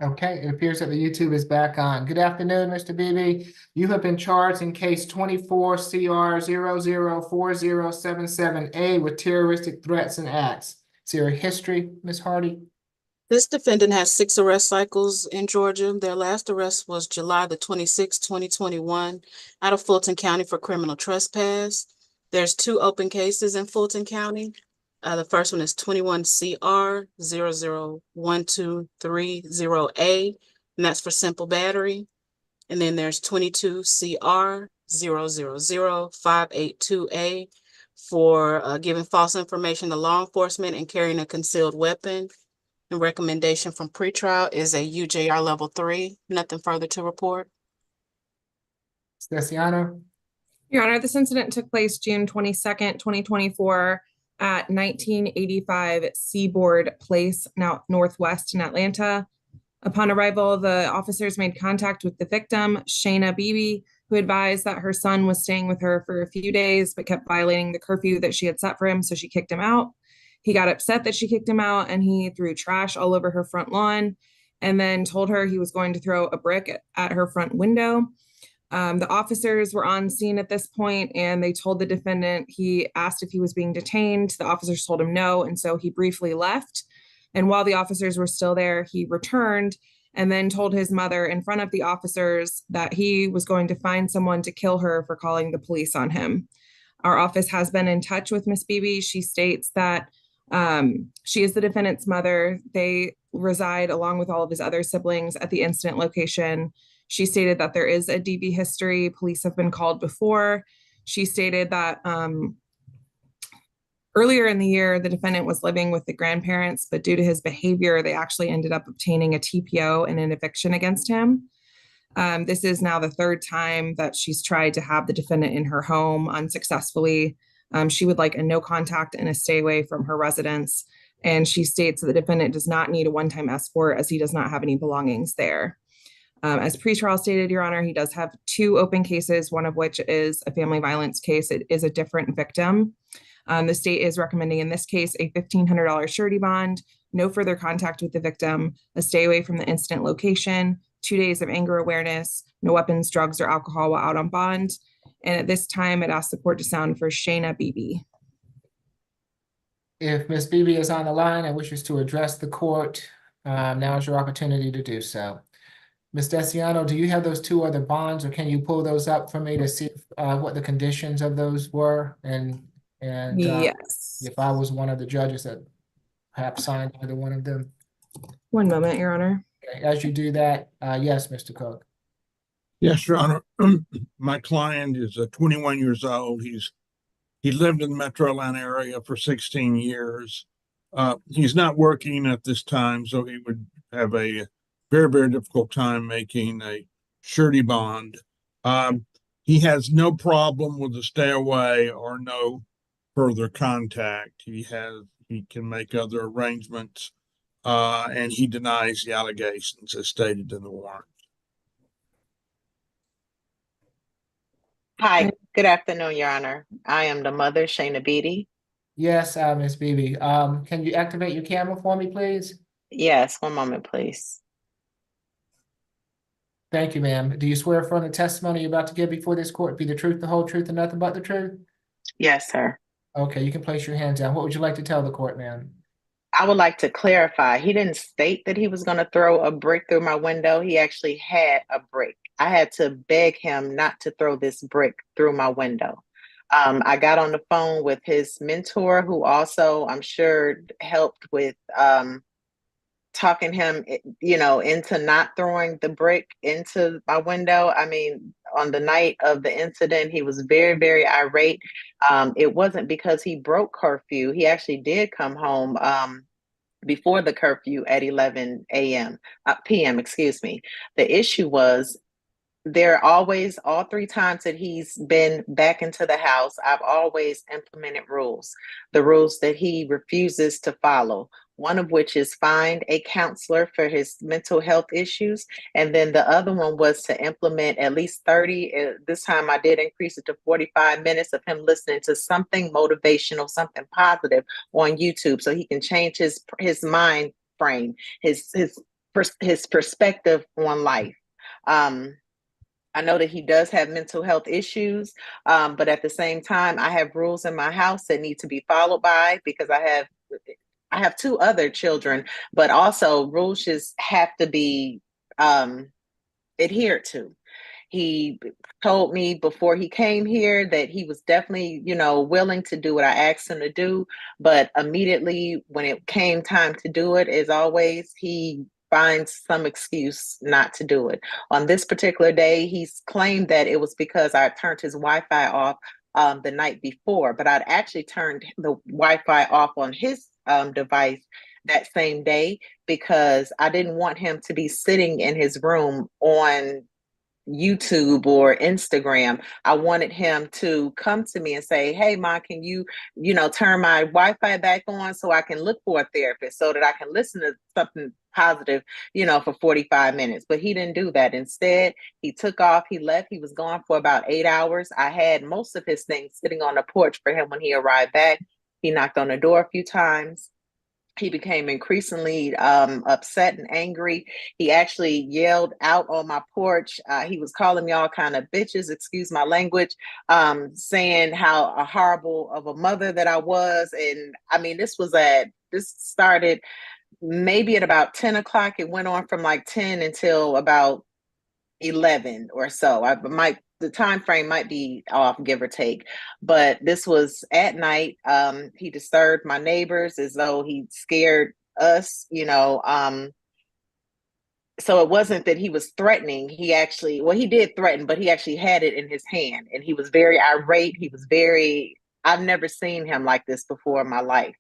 Okay, it appears that the YouTube is back on. Good afternoon, Mr. Beebe. You have been charged in case 24 CR 004077A with terroristic threats and acts. Is there a history, Ms. Hardy? This defendant has 6 arrest cycles in Georgia. Their last arrest was July the 26th, 2021, out of Fulton County for criminal trespass. There's 2 open cases in Fulton County. The first one is 21 CR 001230A, and that's for simple battery. And then there's 22 CR 000582A for giving false information to law enforcement and carrying a concealed weapon. The recommendation from pretrial is a UJR level 3. Nothing further to report. Stesiano? Your Honor, this incident took place June 22nd, 2024 at 1985 Seaboard Place, now Northwest in Atlanta. Upon arrival, the officers made contact with the victim, Shayna Beebe, who advised that her son was staying with her for a few days, but kept violating the curfew that she had set for him, so she kicked him out. He got upset that she kicked him out, and he threw trash all over her front lawn and then told her he was going to throw a brick at her front window. The officers were on scene at this point, and they told the defendant, he asked if he was being detained. The officers told him no, and so he briefly left. And while the officers were still there, he returned and then told his mother in front of the officers that he was going to find someone to kill her for calling the police on him. Our office has been in touch with Miss Beebe. She states that she is the defendant's mother. They reside along with all of his other siblings at the incident location. She stated that there is a DV history. Police have been called before. She stated that earlier in the year, the defendant was living with the grandparents, but due to his behavior, they actually ended up obtaining a TPO and an eviction against him. This is now the 3rd time that she's tried to have the defendant in her home unsuccessfully. She would like a no contact and a stay away from her residence. And she states that the defendant does not need a one-time escort as he does not have any belongings there. As pretrial stated, Your Honor, he does have 2 open cases, one of which is a family violence case. It is a different victim. The state is recommending in this case a $1,500 surety bond, no further contact with the victim, a stay away from the incident location, 2 days of anger awareness, no weapons, drugs, or alcohol while out on bond. And at this time, I'd ask the court to sound for Shayna Beebe. If Ms. Beebe is on the line and wishes to address the court, now is your opportunity to do so. Ms. Desiano, do you have those 2 other bonds, or can you pull those up for me to see what the conditions of those were? And yes, if I was one of the judges that perhaps signed either one of them. One moment, Your Honor. Okay. As you do that, yes, Mr. Cook. Yes, Your Honor. My client is 21 years old. He lived in the Metro Atlanta area for 16 years. He's not working at this time, so he would have a very, very difficult time making a surety bond. He has no problem with a stay away or no further contact. He can make other arrangements, and he denies the allegations as stated in the warrant. Hi, good afternoon, Your Honor. I am the mother, Shayna Beebe. Yes, Ms. Beebe. Can you activate your camera for me, please? Yes, one moment, please. Thank you, ma'am. Do you swear from the testimony you're about to give before this court be the truth, the whole truth, and nothing but the truth? Yes, sir. Okay, you can place your hands down. What would you like to tell the court, ma'am? I would like to clarify. He didn't state that he was going to throw a brick through my window. He actually had a brick. I had to beg him not to throw this brick through my window. I got on the phone with his mentor, who also, I'm sure, helped with talking him, into not throwing the brick into my window. I mean, on the night of the incident, he was very, very irate. It wasn't because he broke curfew. He actually did come home before the curfew at 11 p.m. Excuse me. The issue was all 3 times that he's been back into the house, I've always implemented rules, the rules that he refuses to follow. One of which is find a counselor for his mental health issues. And then the other one was to implement at least 30. This time I did increase it to 45 minutes of him listening to something motivational, something positive on YouTube, so he can change his mind frame, his his perspective on life. I know that he does have mental health issues, but at the same time, I have rules in my house that need to be followed by, because I have two other children, but also rules just have to be adhered to. He told me before he came here that he was definitely, willing to do what I asked him to do. But immediately when it came time to do it, as always, he finds some excuse not to do it. On this particular day, he's claimed that it was because I turned his Wi-Fi off the night before, but I'd actually turned the Wi-Fi off on his device that same day, because I didn't want him to be sitting in his room on YouTube or Instagram. I wanted him to come to me and say, "Hey, Ma, can you, turn my Wi-Fi back on so I can look for a therapist, so that I can listen to something positive, for 45 minutes." But he didn't do that. Instead, he took off, he left, he was gone for about 8 hours. I had most of his things sitting on the porch for him when he arrived back. He knocked on the door a few times. He became increasingly upset and angry. He actually yelled out on my porch. He was calling me all kind of bitches, excuse my language, saying how horrible of a mother that I was. And I mean, this started maybe at about 10 o'clock. It went on from like 10 until about 11 or so. The time frame might be off, give or take, but this was at night. He disturbed my neighbors as though he scared us, so it wasn't that he was threatening. He did threaten, but he actually had it in his hand, and he was very irate. I've never seen him like this before in my life.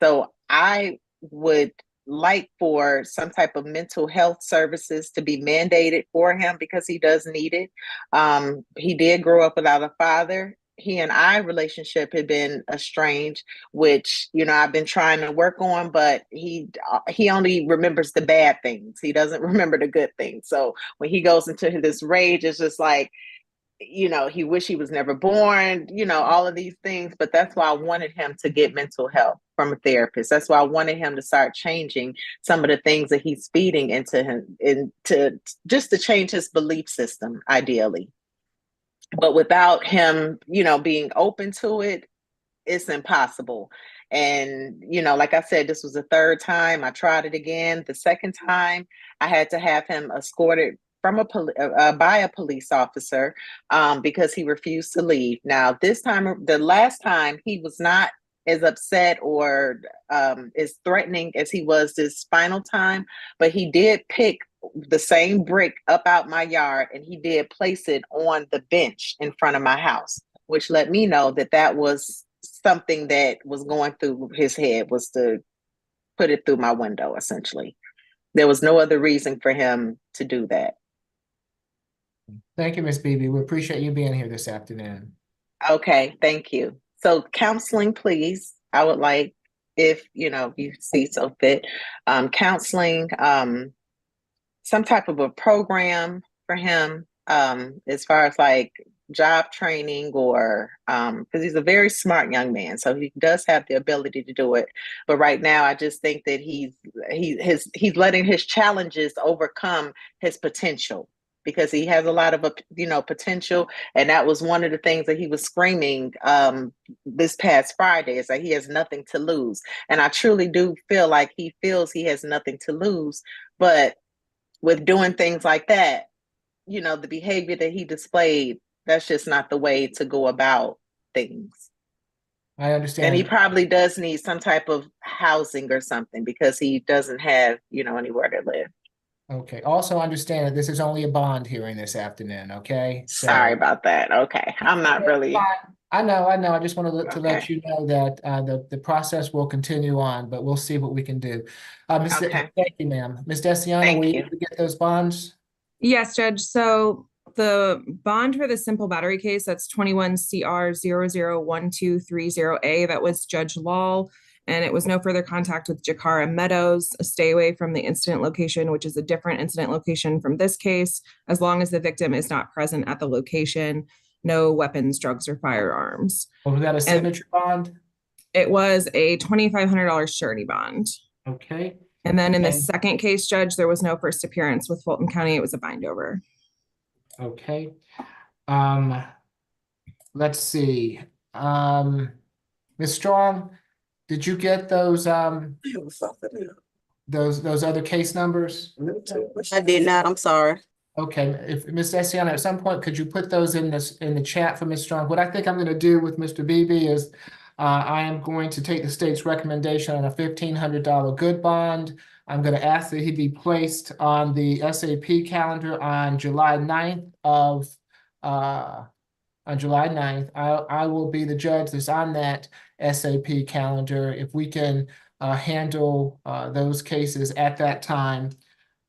So I would like for some type of mental health services to be mandated for him, because he does need it. He did grow up without a father. He and I relationship had been estranged, which, I've been trying to work on, but he only remembers the bad things. He doesn't remember the good things. So when he goes into this rage, it's just like, he wish he was never born, all of these things. But that's why I wanted him to get mental health from a therapist. That's why I wanted him to start changing some of the things that he's feeding into him, just to change his belief system, ideally. But without him, being open to it, it's impossible. And, like I said, this was the third time I tried it again. The second time, I had to have him escorted by a police officer, because he refused to leave. Now, the last time, he was not as upset or as threatening as he was this final time, but he did pick the same brick up out my yard, and he did place it on the bench in front of my house, which let me know that was something that was going through his head, was to put it through my window, essentially. There was no other reason for him to do that. Thank you, Ms. Beebe. We appreciate you being here this afternoon. Okay, thank you. So counseling, please. I would like, if you see so fit, counseling, some type of a program for him, as far as like job training, or because he's a very smart young man, so he does have the ability to do it. But right now, I just think that he's letting his challenges overcome his potential, because he has a lot of potential, and that was one of the things that he was screaming this past Friday, is that he has nothing to lose. And I truly do feel like he feels he has nothing to lose, but with doing things like that, the behavior that he displayed, that's just not the way to go about things. I understand. And he probably does need some type of housing or something, because he doesn't have, anywhere to live. Okay. Also understand that this is only a bond hearing this afternoon, okay? Sorry about that. Okay. I'm not really. I know. I just wanted to let Okay. you know that the process will continue on, but we'll see what we can do. Okay. Thank you, ma'am. Ms. Desiano, Thank were you you. able to get those bonds? Yes, Judge. So the bond for the simple battery case, that's 21 CR 001230A, that was Judge Lal, and it was no further contact with Jakara Meadows. Stay away from the incident location, which is a different incident location from this case, as long as the victim is not present at the location. No weapons, drugs, or firearms. Or was that a signature bond? It was a $2,500 surety bond. Okay. And then in the Okay. second case, Judge, there was no first appearance with Fulton County. It was a bind over. Okay. Um, let's see. Ms. Strong, did you get those those other case numbers? I did not, I'm sorry. Okay, if Ms. Essiana, at some point, could you put those in the chat for Ms. Strong? What I think I'm going to do with Mr. Beebe is I am going to take the state's recommendation on a $1,500 good bond. I'm going to ask that he be placed on the SAP calendar on July 9th of on July 9th. I will be the judge that's on that SAP calendar. If we can handle those cases at that time,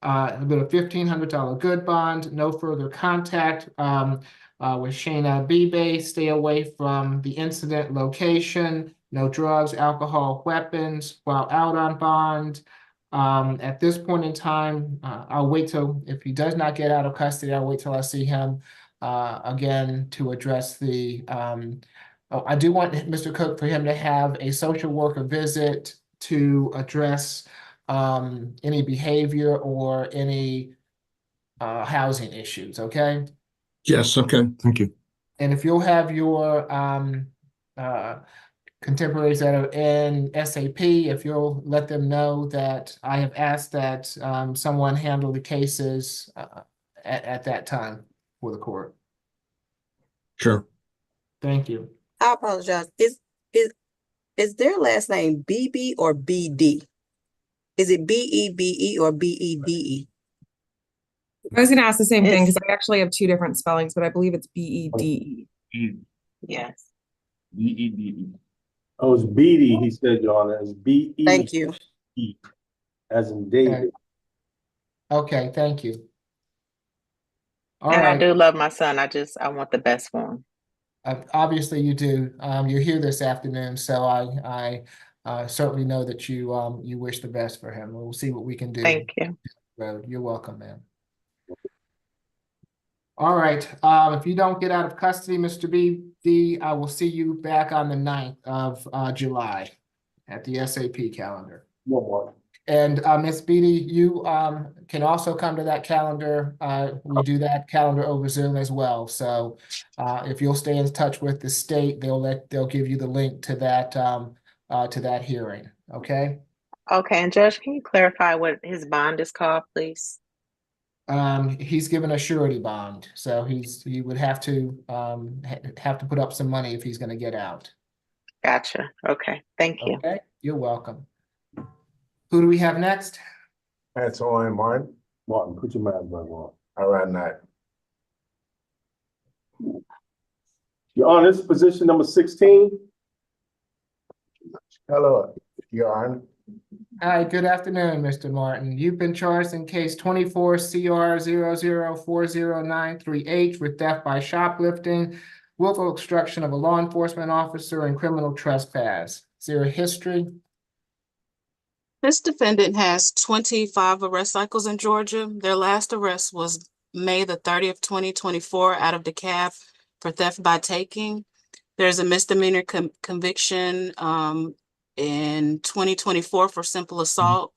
with a $1,500 good bond, no further contact with Shayna Bebe, stay away from the incident location, no drugs, alcohol, weapons while out on bond. At this point in time, I'll wait till, if he does not get out of custody, I'll wait till I see him again to address the, I do want Mr. Cook for him to have a social worker visit to address any behavior or any housing issues, okay? Yes, okay, thank you. And if you'll have your contemporaries that are in SAP, if you'll let them know that I have asked that someone handle the cases at that time for the court. Sure. Thank you. I apologize. Is their last name BB or BD? Is it BEBE or BEDE? I was going to ask the same thing It's- because I actually have two different spellings, but I believe it's BEDE. Yes. B-E-D-E. Oh, it's Beatty, he said, Your Honor. It's B-E. Thank you. As in David. Okay, thank you. All And I right. do love my son. I want the best for him. Obviously you do. You're here this afternoon, so I certainly know that you wish the best for him. We'll see what we can do. Thank you. You're welcome, ma'am. All right. If you don't get out of custody, Mr. B, I will see you back on the 9th of July at the SAP calendar. One more. And Ms. Beatty, you can also come to that calendar. We do that calendar over Zoom as well. So if you'll stay in touch with the state, they'll give you the link to that hearing. Okay. Okay, and Judge, can you clarify what his bond is called, please? He's given a surety bond, so he would have to put up some money if he's going to get out. Gotcha. Okay, thank you. Okay, you're welcome. Who do we have next? That's on Martin. Martin, put your mask back on. All right, not. Your Honor, this is position number 16. Hello, Your Honor. Hi, good afternoon, Mr. Martin. You've been charged in case 24 CR 0040938 with theft by shoplifting, willful obstruction of a law enforcement officer, and criminal trespass. Is there a history? This defendant has 25 arrest cycles in Georgia. Their last arrest was May the 30th, 2024 out of DeKalb for theft by taking. There's a misdemeanor conviction in 2024 for simple assault,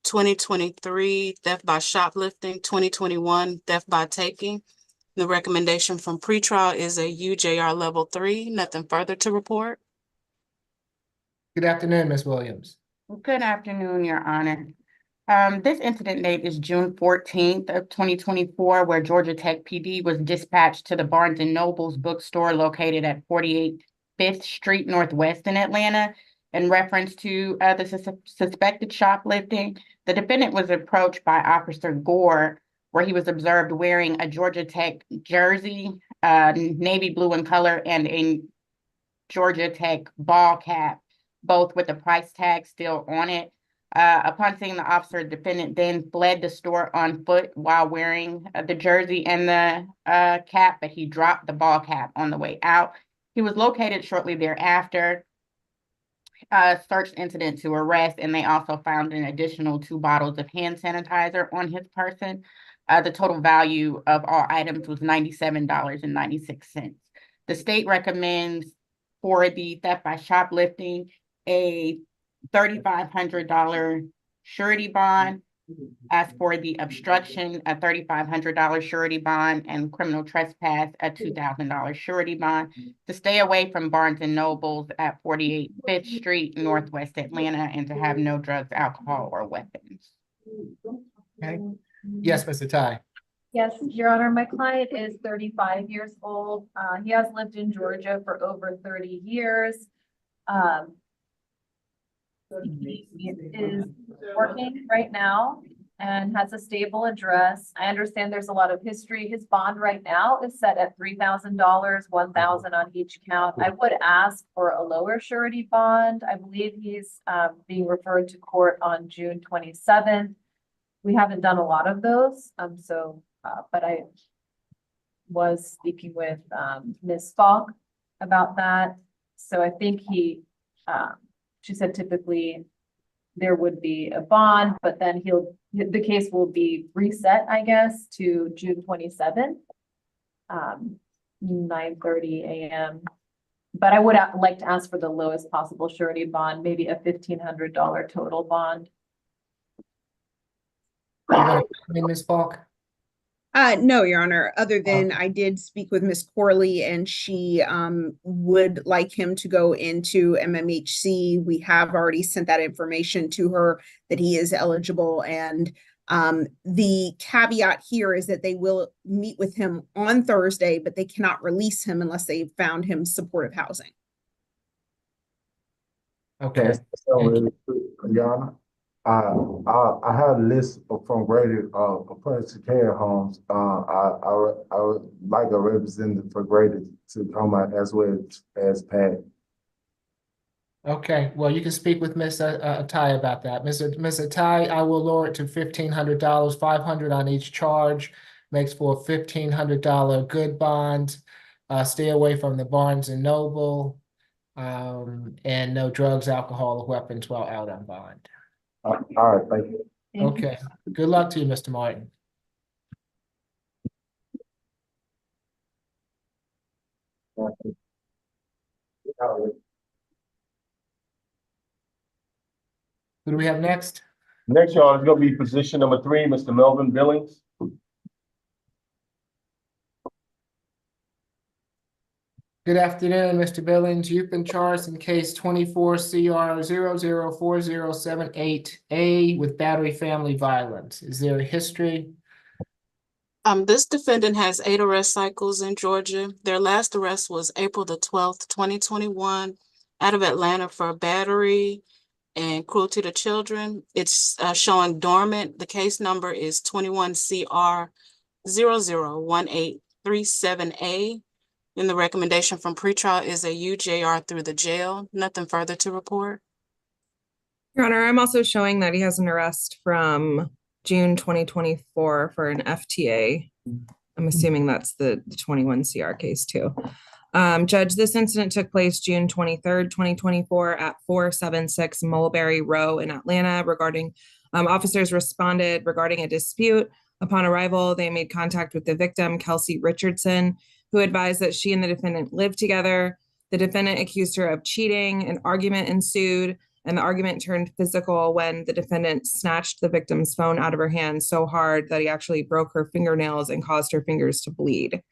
2023 theft by shoplifting, 2021 theft by taking. The recommendation from pretrial is a UJR level 3. Nothing further to report. Good afternoon, Ms. Williams. Good afternoon, Your Honor. This incident date is June 14th of 2024, where Georgia Tech PD was dispatched to the Barnes & Noble's bookstore located at 48 5th Street Northwest in Atlanta. In reference to the suspected shoplifting, the defendant was approached by Officer Gore, where he was observed wearing a Georgia Tech jersey, navy blue in color, and a Georgia Tech ball cap, both with the price tag still on it. Upon seeing the officer, the defendant then fled the store on foot while wearing the jersey and the cap, but he dropped the ball cap on the way out. He was located shortly thereafter, searched incident to arrest, and they also found an additional 2 bottles of hand sanitizer on his person. The total value of all items was $97.96. The state recommends for the theft by shoplifting a $3,500 surety bond. As for the obstruction, a $3,500 surety bond, and criminal trespass, a $2,000 surety bond, to stay away from Barnes and Nobles at 48 Fifth Street, Northwest Atlanta, and to have no drugs, alcohol, or weapons. Okay. Yes, Mr. Ty. Yes, Your Honor, my client is 35 years old. He has lived in Georgia for over 30 years. He is working right now and has a stable address. I understand there's a lot of history. His bond right now is set at $3,000, $1,000 on each count. I would ask for a lower surety bond. I believe he's being referred to court on June 27th. We haven't done a lot of those, but I was speaking with Ms. Falk about that. So I think she said typically there would be a bond, but then the case will be reset, I guess, to June 27th, 9:30 a.m. But I would like to ask for the lowest possible surety bond, maybe a $1,500 total bond. You want to comment, Ms. Falk? No, Your Honor, other than I did speak with Ms. Corley and she would like him to go into MMHC. We have already sent that information to her that he is eligible. And the caveat here is that they will meet with him on Thursday, but they cannot release him unless they found him supportive housing. Okay. So, Your Honor, I have a list from graded appointed care homes. I would like a representative for graded to come out as well as Pat. Okay, well, you can speak with Ms. Atai about that. Ms. Atai, I will lower it to $1,500, $500 on each charge, makes for a $1,500 good bond. Stay away from the Barnes and Noble, and no drugs, alcohol, or weapons while out on bond. All right, thank you. Okay, good luck to you, Mr. Martin. Who do we have next? Next, y'all, is gonna be position number 3, Mr. Melvin Billings. Good afternoon, Mr. Billings. You've been charged in case 24 CR 004078A with battery family violence. Is there a history? This defendant has 8 arrest cycles in Georgia. Their last arrest was April the 12th, 2021, out of Atlanta for battery and cruelty to children. It's showing dormant. The case number is 21 CR 001837A. And the recommendation from pretrial is a UJR through the jail. Nothing further to report. Your Honor, I'm also showing that he has an arrest from June 2024 for an FTA. I'm assuming that's the 21 CR case too. Judge, this incident took place June 23rd, 2024 at 476 Mulberry Row in Atlanta regarding, officers responded regarding a dispute. Upon arrival, they made contact with the victim, Kelsey Richardson, who advised that she and the defendant lived together. The defendant accused her of cheating. An argument ensued, and the argument turned physical when the defendant snatched the victim's phone out of her hand so hard that he actually broke her fingernails and caused her fingers to bleed.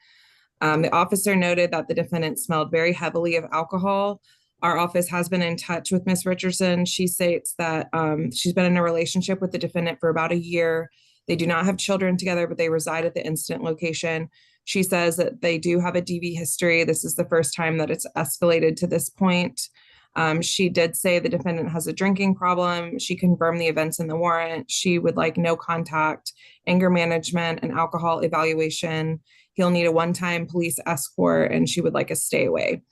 The officer noted that the defendant smelled very heavily of alcohol. Our office has been in touch with Ms. Richardson. She states that she's been in a relationship with the defendant for about a year. They do not have children together, but they reside at the incident location. She says that they do have a DV history. This is the first time that it's escalated to this point. She did say the defendant has a drinking problem. She confirmed the events in the warrant. She would like no contact, anger management, and alcohol evaluation. He'll need a one-time police escort, and she would like a stay away.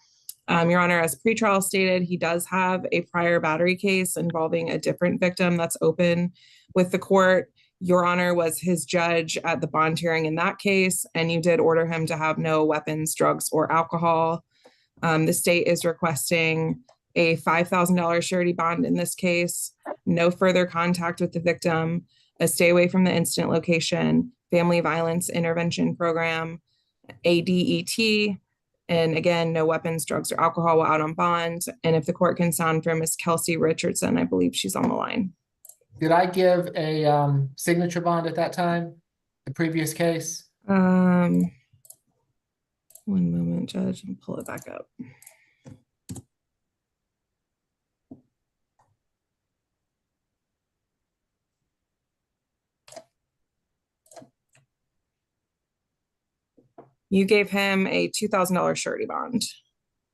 Your Honor, as pretrial stated, he does have a prior battery case involving a different victim that's open with the court. Your Honor was his judge at the bond hearing in that case, and you did order him to have no weapons, drugs, or alcohol. The state is requesting a $5,000 surety bond in this case, no further contact with the victim, a stay away from the incident location, family violence intervention program, ADET, and again, no weapons, drugs, or alcohol while out on bond. And if the court can sound for Ms. Kelsey Richardson, I believe she's on the line. Did I give a signature bond at that time? The previous case? One moment, Judge, and pull it back up. You gave him a $2,000 surety bond.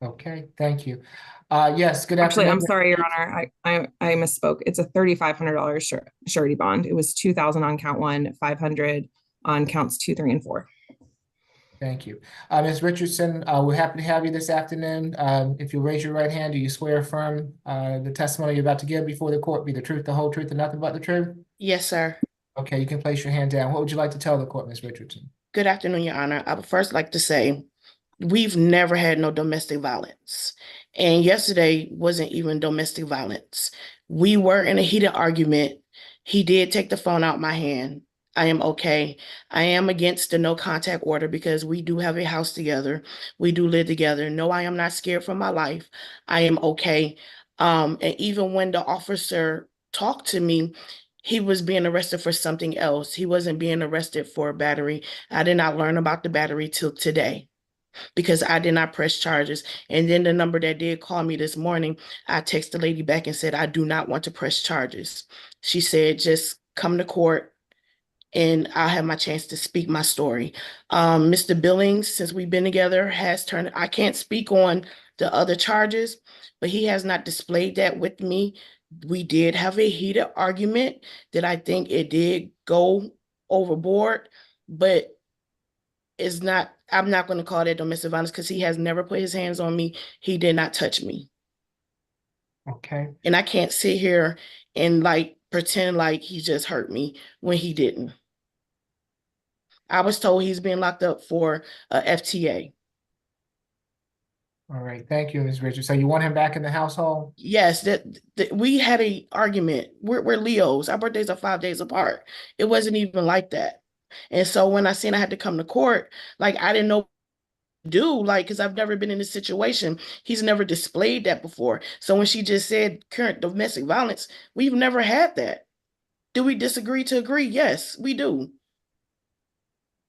Okay, thank you. Yes, good Actually, afternoon. I'm sorry, Your Honor. I misspoke. It's a $3,500 surety bond. It was 2,000 on count 1, 500 on counts 2, 3, and 4. Thank you. Ms. Richardson, we're happy to have you this afternoon. If you raise your right hand, do you swear affirm the testimony you're about to give before the court be the truth, the whole truth, and nothing but the truth? Yes, sir. Okay, you can place your hand down. What would you like to tell the court, Ms. Richardson? Good afternoon, Your Honor. I would first like to say we've never had no domestic violence. And yesterday wasn't even domestic violence. We were in a heated argument. He did take the phone out my hand. I am okay. I am against the no contact order because we do have a house together. We do live together. No, I am not scared for my life. I am okay. And even when the officer talked to me, he was being arrested for something else. He wasn't being arrested for a battery. I did not learn about the battery till today because I did not press charges. And then the number that did call me this morning, I texted the lady back and said, I do not want to press charges. She said, just come to court and I'll have my chance to speak my story. Mr. Billings, since we've been together, has turned, I can't speak on the other charges, but he has not displayed that with me. We did have a heated argument that I think it did go overboard, but it's not, I'm not going to call that domestic violence because he has never put his hands on me. He did not touch me. Okay, And I can't sit here and like pretend like he just hurt me when he didn't. I was told he's being locked up for a FTA. all right. Thank you, Ms. Richardson. So you want him back in the household? Yes, that we had a argument. We're Leos. Our birthdays are 5 days apart. It wasn't even like that. And so when I seen I had to come to court, like I didn't know what to do, like, because I've never been in this situation. He's never displayed that before. So when she just said current domestic violence, we've never had that. Do we disagree to agree? Yes, we do.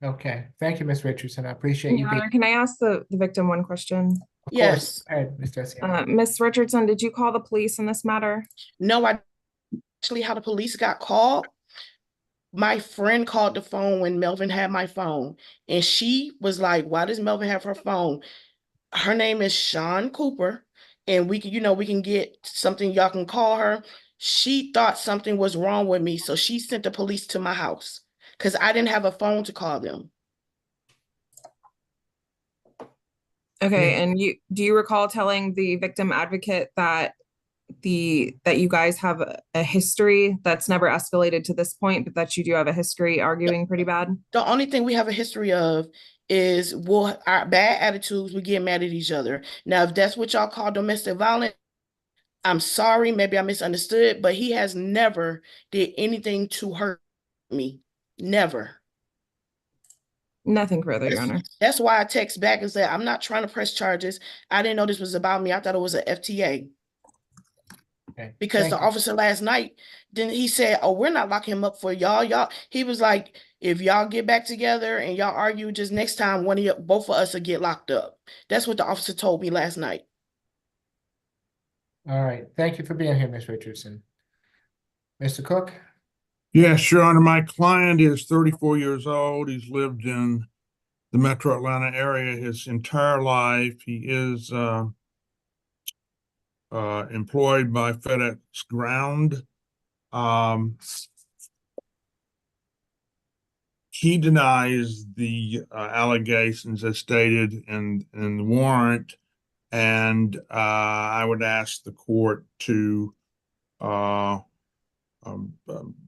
Okay, thank you, Ms. Richardson. I appreciate you Your being. Honor, can I ask the victim one question? Of Yes. course. Go ahead, Ms. Desiano. Ms. Richardson, did you call the police in this matter? No, I actually how the police got called. My friend called the phone when Melvin had my phone, and she was like, why does Melvin have her phone? Her name is Sean Cooper, and we can, we can get something, y'all can call her. She thought something was wrong with me, so she sent the police to my house because I didn't have a phone to call them. Okay, Yeah. and do you recall telling the victim advocate that you guys have a history that's never escalated to this point, but that you do have a history arguing pretty bad? The only thing we have a history of is our bad attitudes, we get mad at each other. Now, if that's what y'all call domestic violence, I'm sorry, maybe I misunderstood, but he has never did anything to hurt me. Never. Nothing further, Your Honor. That's why I text back and said, I'm not trying to press charges. I didn't know this was about me. I thought it was an FTA. Okay, Because thank the you. officer last night, then he said, oh, we're not locking him up for y'all. He was like, if y'all get back together and y'all argue, just next time, both of us will get locked up. That's what the officer told me last night. All right, thank you for being here, Ms. Richardson. Mr. Cook? Yes, Your Honor, my client is 34 years old. He's lived in the Metro Atlanta area his entire life. He is employed by FedEx Ground. He denies the allegations as stated in the warrant, and I would ask the court to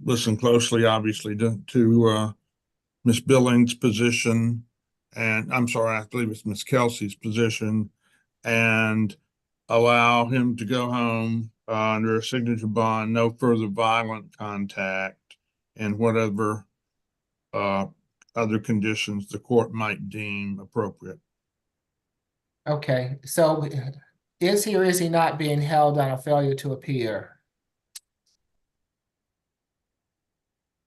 listen closely, obviously, to Ms. Billings' position, and I'm sorry, I believe it's Ms. Kelsey's position, and allow him to go home under a signature bond, no further violent contact, and whatever other conditions the court might deem appropriate. Okay, so is he or is he not being held on a failure to appear?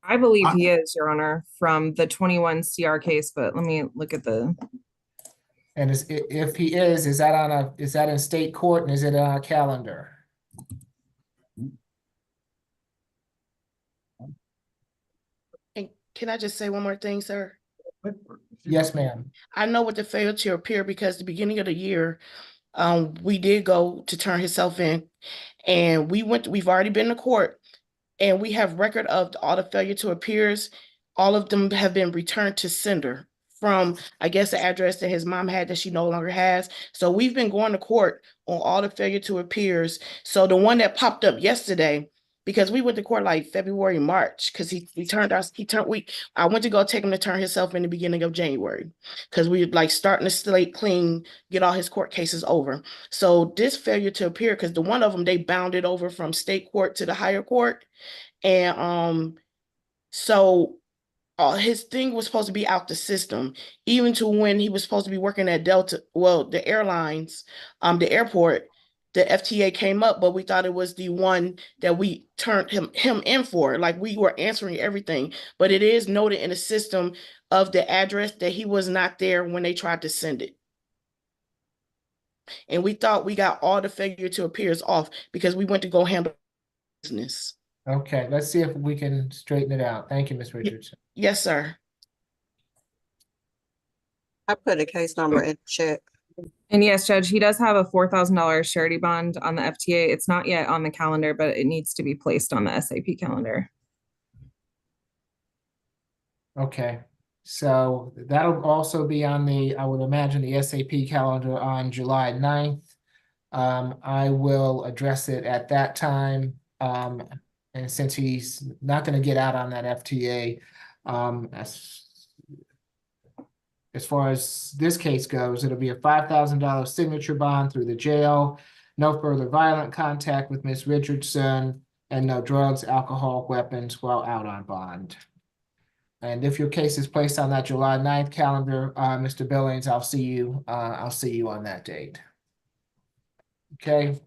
I believe he is, Your Honor, from the 21 CR case, but let me look at the, And if he is that in state court and is it on our calendar? And can I just say one more thing, sir? Yes, ma'am. I know with the failure to appear, because the beginning of the year, we did go to turn himself in, and we've already been to court, and we have record of all the failure to appears. All of them have been returned to sender from, I guess, the address that his mom had that she no longer has. So we've been going to court on all the failure to appears. So the one that popped up yesterday, because we went to court like February, March, because I went to go take him to turn himself in the beginning of January, because we like starting to slate clean, get all his court cases over. So this failure to appear, because the one of them, they bounded over from state court to the higher court. And so his thing was supposed to be out the system, even to when he was supposed to be working at Delta, well, the airlines, the airport, the FTA came up, but we thought it was the one that we turned him in for. Like, we were answering everything, but it is noted in the system of the address that he was not there when they tried to send it. And we thought we got all the failure to appears off because we went to go handle business. Okay, let's see if we can straighten it out. Thank you, Ms. Richardson. Yes, sir. I put a case number in check. and yes, Judge, he does have a $4,000 surety bond on the FTA. It's not yet on the calendar, but it needs to be placed on the SAP calendar. Okay, so that'll also be on the, I would imagine, the SAP calendar on July 9th. I will address it at that time. And since he's not going to get out on that FTA, as far as this case goes, it'll be a $5,000 signature bond through the jail, no further violent contact with Ms. Richardson, and no drugs, alcohol, weapons while out on bond. And if your case is placed on that July 9th calendar, Mr. Billings, I'll see you on that date. Okay.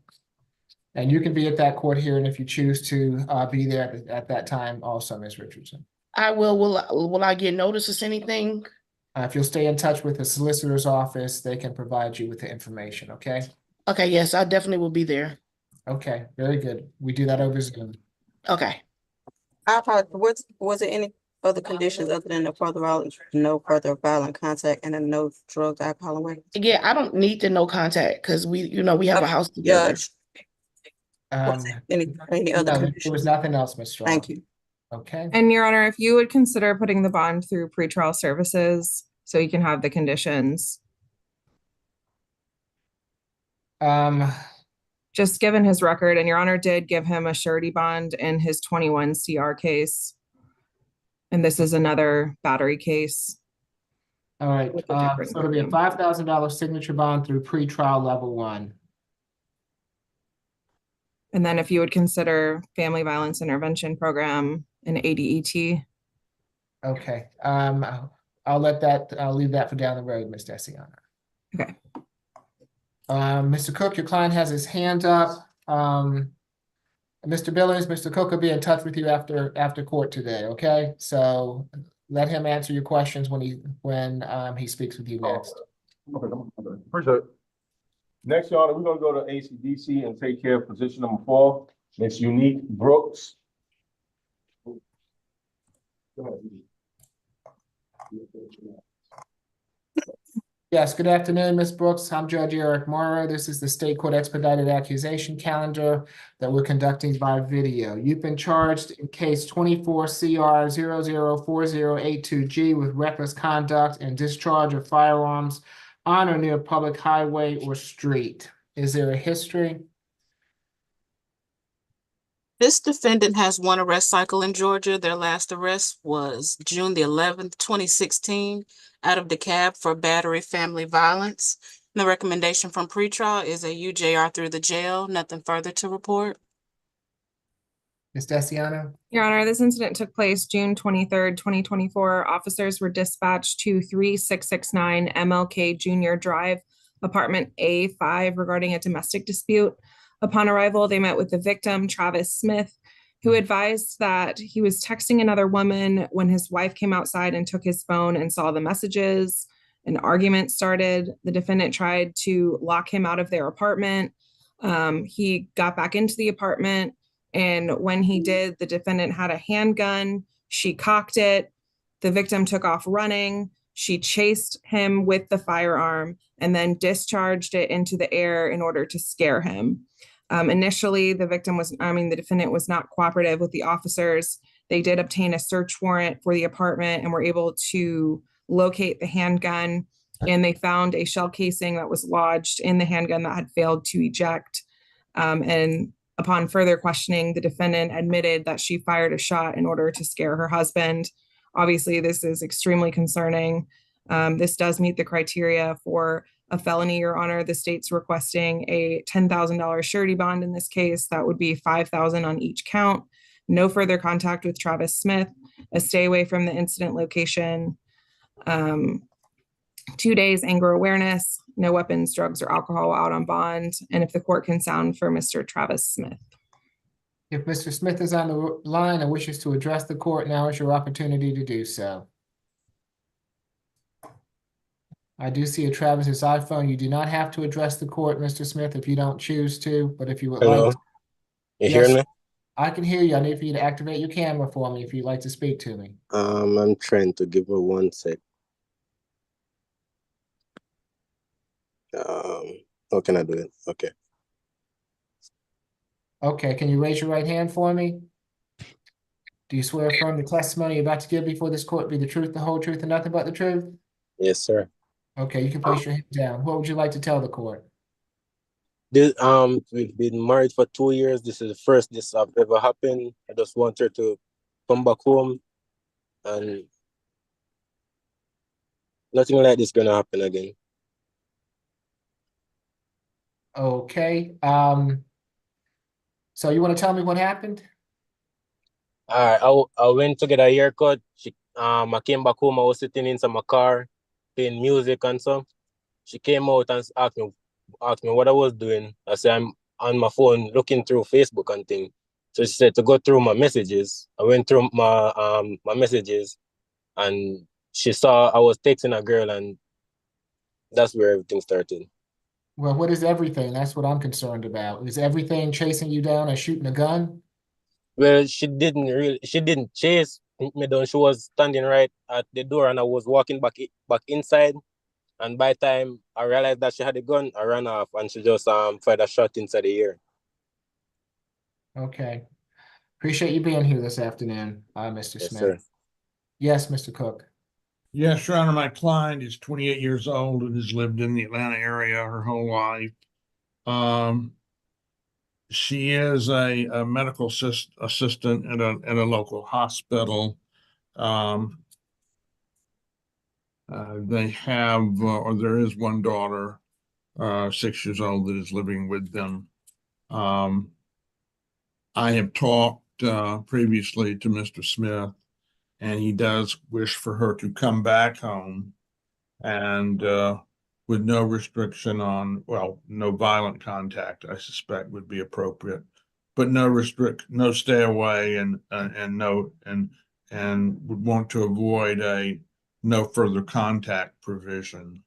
And you can be at that court hearing if you choose to be there at that time also, Ms. Richardson. I will. Will I get notice or anything? If you'll stay in touch with the solicitor's office, they can provide you with the information, okay? Okay, yes, I definitely will be there. Okay, very good. We do that over Zoom. Okay. I apologize. Was there any other conditions other than no further violent contact and then no drugs, alcohol, and weapons? Yeah, I don't need the no contact because we have a house together. Any other No, conditions? there was nothing else, Ms. Strong. Thank you. Okay. And Your Honor, if you would consider putting the bond through pretrial services so you can have the conditions. Just given his record, and Your Honor did give him a surety bond in his 21 CR case. And this is another battery case. All right, with a different so it'll be a $5,000 signature bond through pretrial level 1. And then if you would consider family violence intervention program and ADET. Okay, I'll leave that for down the road, Ms. Desiana. Okay. Mr. Cook, your client has his hand up. Mr. Billings, Mr. Cook will be in touch with you after court today, okay? So let him answer your questions when he speaks with you next. Okay, appreciate it. Next, Your Honor, we're gonna go to ACDC and take care of position number 4. Ms. Unique Brooks. Go ahead. Yes, good afternoon, Ms. Brooks. I'm Judge Eric Morrow. This is the State Court Expedited Accusation Calendar that we're conducting by video. You've been charged in case 24 CR 004082G with reckless conduct and discharge of firearms on or near public highway or street. Is there a history? This defendant has one arrest cycle in Georgia. Their last arrest was June the 11th, 2016, out of DeKalb for battery family violence. And the recommendation from pretrial is a UJR through the jail. Nothing further to report. Ms. Desiano? Your Honor, this incident took place June 23rd, 2024. Officers were dispatched to 3669 MLK Junior Drive, apartment A5, regarding a domestic dispute. Upon arrival, they met with the victim, Travis Smith, who advised that he was texting another woman when his wife came outside and took his phone and saw the messages. An argument started. The defendant tried to lock him out of their apartment. He got back into the apartment, and when he did, the defendant had a handgun. She cocked it. The victim took off running. She chased him with the firearm and then discharged it into the air in order to scare him. Initially, the defendant was not cooperative with the officers. They did obtain a search warrant for the apartment and were able to locate the handgun, and they found a shell casing that was lodged in the handgun that had failed to eject. And upon further questioning, the defendant admitted that she fired a shot in order to scare her husband. Obviously, this is extremely concerning. This does meet the criteria for a felony, Your Honor. The state's requesting a $10,000 surety bond in this case. That would be $5,000 on each count. No further contact with Travis Smith, a stay away from the incident location, 2 days anger awareness, no weapons, drugs, or alcohol out on bond, and if the court can sound for Mr. Travis Smith. If Mr. Smith is on the line and wishes to address the court, now is your opportunity to do so. I do see a Travis's iPhone. You do not have to address the court, Mr. Smith, if you don't choose to, but if you would Hello, like to. you Yes, hear me? I can hear you. I need for you to activate your camera for me if you'd like to speak to me. I'm trying to give me 1 sec. How can I do it? Okay. Okay, can you raise your right hand for me? Do you swear affirm the testimony you're about to give before this court be the truth, the whole truth, and nothing but the truth? Yes, sir. Okay, you can place your hand down. What would you like to tell the court? We've been married for 2 years. This is the first this have ever happened. I just want her to come back home, and nothing like this gonna happen again. Okay, so you want to tell me what happened? I went to get a haircut. I came back home. I was sitting inside my car, playing music and so. She came out and asked me what I was doing. I said I'm on my phone looking through Facebook and thing. So she said to go through my messages. I went through my messages, and she saw I was texting a girl, and that's where everything started. Well, what is everything? That's what I'm concerned about. Is everything chasing you down and shooting a gun? Well, she didn't chase me down. She was standing right at the door, and I was walking back inside. And by the time I realized that she had a gun, I ran off, and she just fired a shot inside the ear. Okay. Appreciate you being here this afternoon, Mr. Yes, Smith. sir. Yes, Mr. Cook. Yes, Your Honor, my client is 28 years old and has lived in the Atlanta area her whole life. She is a medical assistant at a local hospital. They have, or there is one daughter, 6 years old, that is living with them. I have talked previously to Mr. Smith, and he does wish for her to come back home, and with no restriction on, well, no violent contact, I suspect would be appropriate, but no stay away, and would want to avoid a no further contact provision.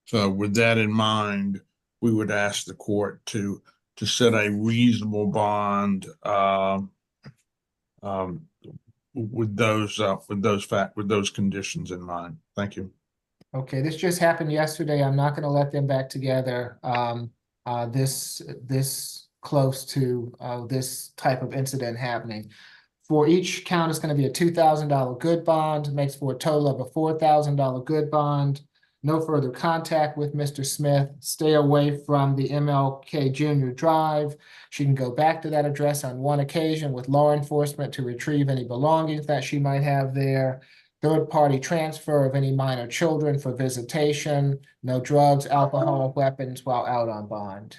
So with that in mind, we would ask the court to set a reasonable bond with those conditions in mind. Thank you. Okay, this just happened yesterday. I'm not going to let them back together this close to this type of incident happening. For each count, it's going to be a $2,000 good bond, makes for a total of a $4,000 good bond. No further contact with Mr. Smith. Stay away from the MLK Junior Drive. She can go back to that address on one occasion with law enforcement to retrieve any belongings that she might have there. Third-party transfer of any minor children for visitation. No drugs, alcohol, weapons while out on bond.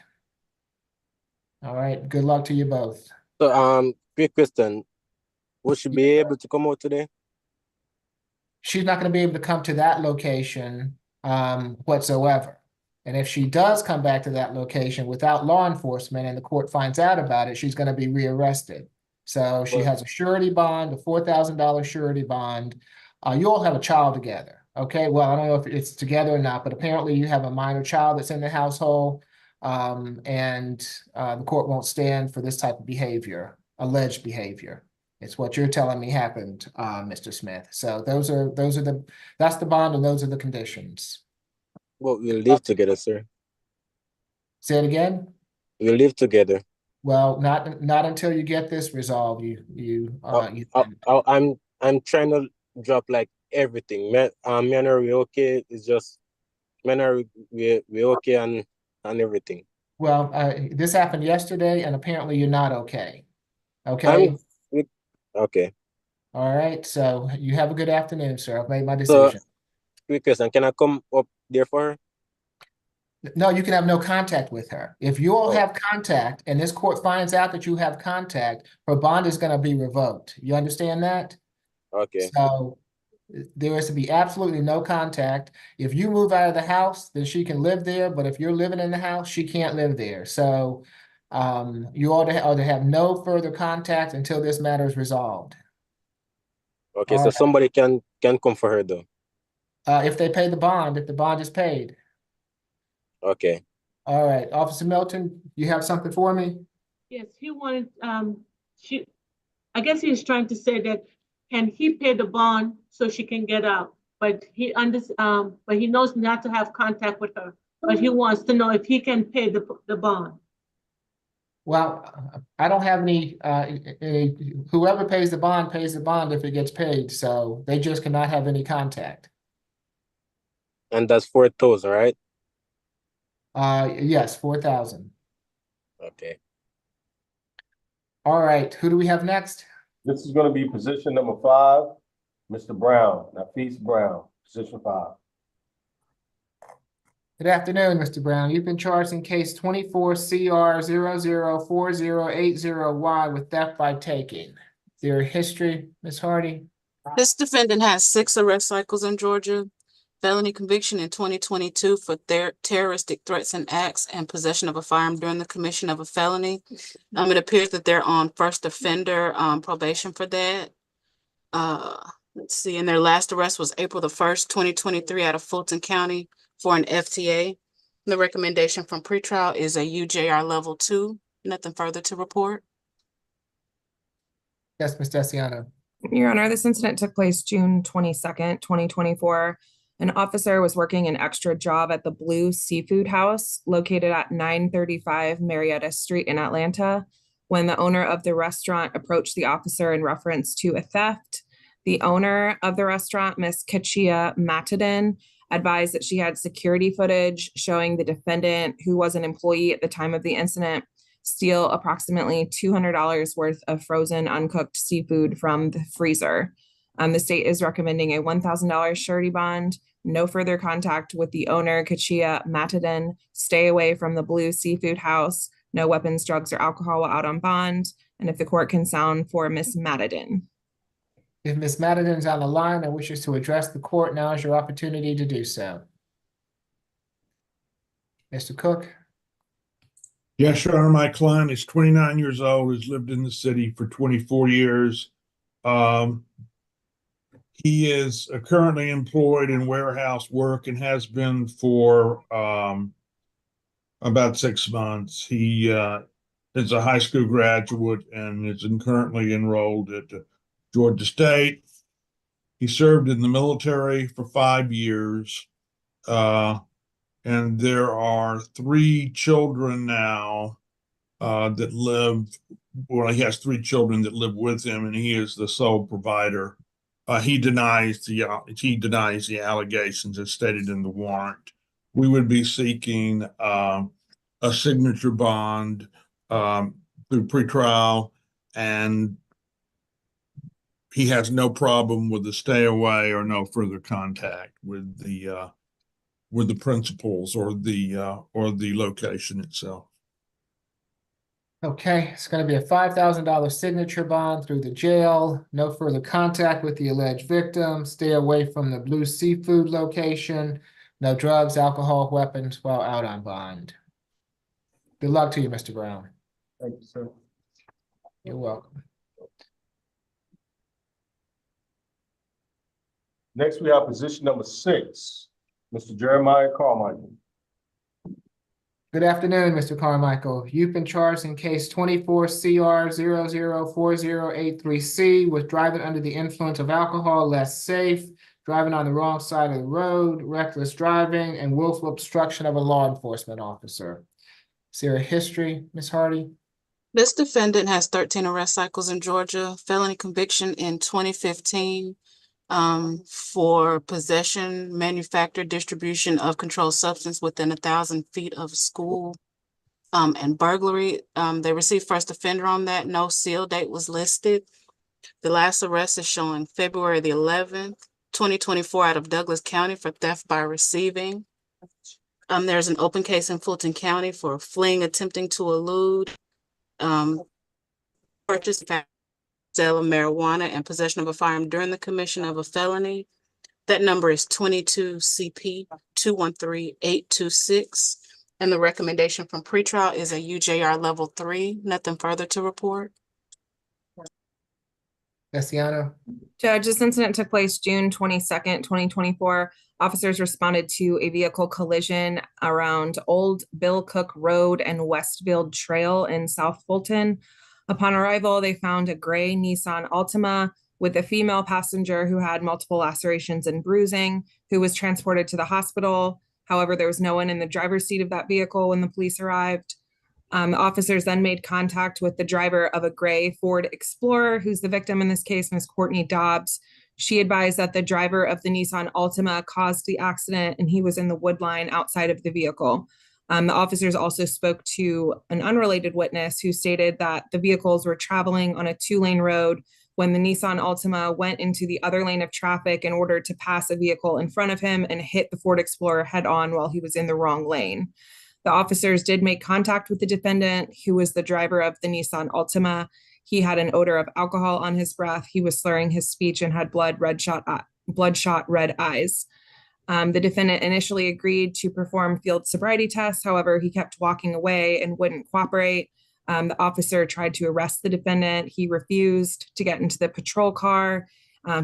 All right, good luck to you both. So, quick question. Will she be able to come out today? She's not going to be able to come to that location whatsoever. And if she does come back to that location without law enforcement and the court finds out about it, she's going to be rearrested. So she But- has a surety bond, a $4,000 surety bond. You all have a child together, okay? Well, I don't know if it's together or not, but apparently you have a minor child that's in the household. And the court won't stand for this type of behavior, alleged behavior. It's what you're telling me happened, Mr. Smith. So that's the bond and those are the conditions. But we'll live together, sir. Say it again? We'll live together. Well, not until you get this resolved. I'm trying to drop like everything. Me and her, we okay. It's just me and her, we okay and everything. Well, this happened yesterday and apparently you're not okay. Okay? Okay. All right. So you have a good afternoon, sir. I've made my So, decision. quick question, can I come up there for her? No, you can have no contact with her. If you all Oh. have contact and this court finds out that you have contact, her bond is going to be revoked. You understand that? Okay. So there is to be absolutely no contact. If you move out of the house, then she can live there. But if you're living in the house, she can't live there. So you ought to have no further contact until this matter is resolved. Okay, All so right. somebody can come for her though. If they pay the bond, if the bond is paid. Okay. All right, Officer Milton, you have something for me? Yes, he wanted, I guess he was trying to say that, can he pay the bond so she can get out? But he but he knows not to have contact with her, but he wants to know if he can pay the bond. Well, I don't have any, whoever pays the bond if it gets paid, so they just cannot have any contact. And that's 4,000, right? Yes, 4,000. Okay. All right, who do we have next? This is gonna be position number 5, Mr. Brown, Nafis Brown, position 5. Good afternoon, Mr. Brown. You've been charged in case 24 CR 004080Y with theft by taking. Is there a history, Ms. Hardy? This defendant has 6 arrest cycles in Georgia, felony conviction in 2022 for terroristic threats and acts and possession of a firearm during the commission of a felony. It appears that they're on first offender probation for that. Let's see, and their last arrest was April the 1st, 2023 out of Fulton County for an FTA. The recommendation from pretrial is a UJR level 2. Nothing further to report. Yes, Ms. Desiano. Your Honor, this incident took place June 22nd, 2024. An officer was working an extra job at the Blue Seafood House located at 935 Marietta Street in Atlanta when the owner of the restaurant approached the officer in reference to a theft. The owner of the restaurant, Miss Kachia Matadin, advised that she had security footage showing the defendant, who was an employee at the time of the incident, steal approximately $200 worth of frozen uncooked seafood from the freezer. The state is recommending a $1,000 surety bond, no further contact with the owner, Kachia Matadin, stay away from the Blue Seafood House, no weapons, drugs, or alcohol while out on bond, and if the court can sound for Miss Matadin. If Ms. Matadin is on the line and wishes to address the court, now is your opportunity to do so. Mr. Cook? Yes, Your Honor, my client is 29 years old, has lived in the city for 24 years. He is currently employed in warehouse work and has been for about 6 months. He is a high school graduate and is currently enrolled at Georgia State. He served in the military for 5 years. And there are 3 children now that live, well, he has 3 children that live with him, and he is the sole provider. He denies the allegations as stated in the warrant. We would be seeking a signature bond through pretrial, and he has no problem with the stay away or no further contact with the principals or the location itself. Okay, it's going to be a $5,000 signature bond through the jail. No further contact with the alleged victim. Stay away from the Blue Seafood location. No drugs, alcohol, weapons while out on bond. Good luck to you, Mr. Brown. Thank you, sir. You're welcome. Next, we have position number 6, Mr. Jeremiah Carmichael. Good afternoon, Mr. Carmichael. You've been charged in case 24 CR 004083C with driving under the influence of alcohol, less safe, driving on the wrong side of the road, reckless driving, and willful obstruction of a law enforcement officer. Is there a history, Ms. Hardy? This defendant has 13 arrest cycles in Georgia, felony conviction in 2015 for possession, manufacture, distribution of controlled substance within 1,000 feet of a school, and burglary. They received first offender on that. No seal date was listed. The last arrest is showing February the 11th, 2024 out of Douglas County for theft by receiving. There's an open case in Fulton County for fleeing, attempting to elude, purchase, sale of marijuana, and possession of a firearm during the commission of a felony. That number is 22 CP 213826. And the recommendation from pretrial is a UJR level 3. Nothing further to report. Vestiano? Judge, this incident took place June 22nd, 2024. Officers responded to a vehicle collision around Old Bill Cook Road and Westfield Trail in South Fulton. Upon arrival, they found a gray Nissan Altima with a female passenger who had multiple lacerations and bruising, who was transported to the hospital. However, there was no one in the driver's seat of that vehicle when the police arrived. The officers then made contact with the driver of a gray Ford Explorer, who's the victim in this case, Ms. Courtney Dobbs. She advised that the driver of the Nissan Altima caused the accident and he was in the wood line outside of the vehicle. The officers also spoke to an unrelated witness who stated that the vehicles were traveling on a 2-lane road when the Nissan Altima went into the other lane of traffic in order to pass a vehicle in front of him and hit the Ford Explorer head on while he was in the wrong lane. The officers did make contact with the defendant, who was the driver of the Nissan Altima. He had an odor of alcohol on his breath. He was slurring his speech and had bloodshot red eyes. The defendant initially agreed to perform field sobriety tests. However, he kept walking away and wouldn't cooperate. The officer tried to arrest the defendant. He refused to get into the patrol car.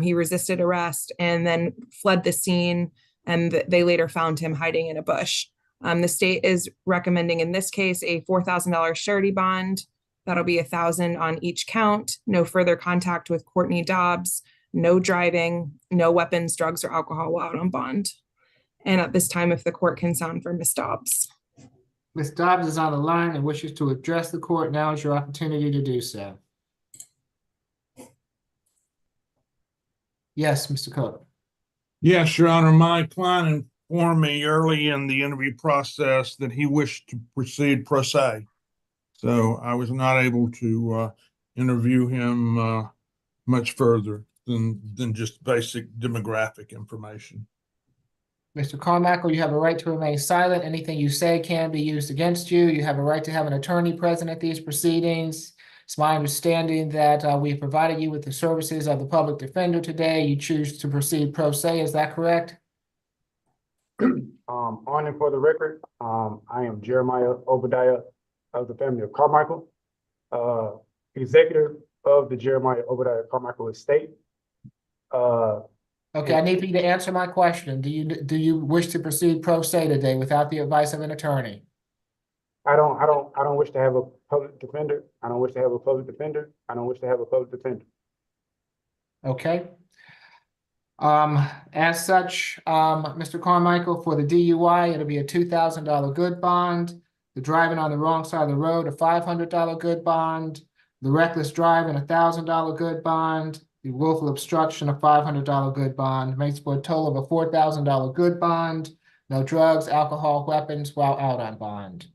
He resisted arrest and then fled the scene, and they later found him hiding in a bush. The state is recommending in this case a $4,000 surety bond. That'll be $1,000 on each count. No further contact with Courtney Dobbs, no driving, no weapons, drugs, or alcohol while out on bond. And at this time, if the court can sound for Ms. Dobbs. Ms. Dobbs is on the line and wishes to address the court. Now is your opportunity to do so. Yes, Mr. Cook. Yes, Your Honor, my client informed me early in the interview process that he wished to proceed pro se. So I was not able to interview him much further than just basic demographic information. Mr. Carmichael, you have a right to remain silent. Anything you say can be used against you. You have a right to have an attorney present at these proceedings. It's my understanding that we provided you with the services of the public defender today. You choose to proceed pro se. Is that correct? On and for the record, I am Jeremiah Obadiah of the family of Carmichael, executive of the Jeremiah Obadiah Carmichael estate. Okay, I need for you to answer my question. Do you wish to proceed pro se today without the advice of an attorney? I don't wish to have a public defender. I don't wish to have a public defender. I don't wish to have a public defender. Okay. As such, Mr. Carmichael, for the DUI, it'll be a $2,000 good bond. The driving on the wrong side of the road, a $500 good bond. The reckless driving, a $1,000 good bond. The willful obstruction, a $500 good bond. Makes for a total of a $4,000 good bond. No drugs, alcohol, weapons while out on bond.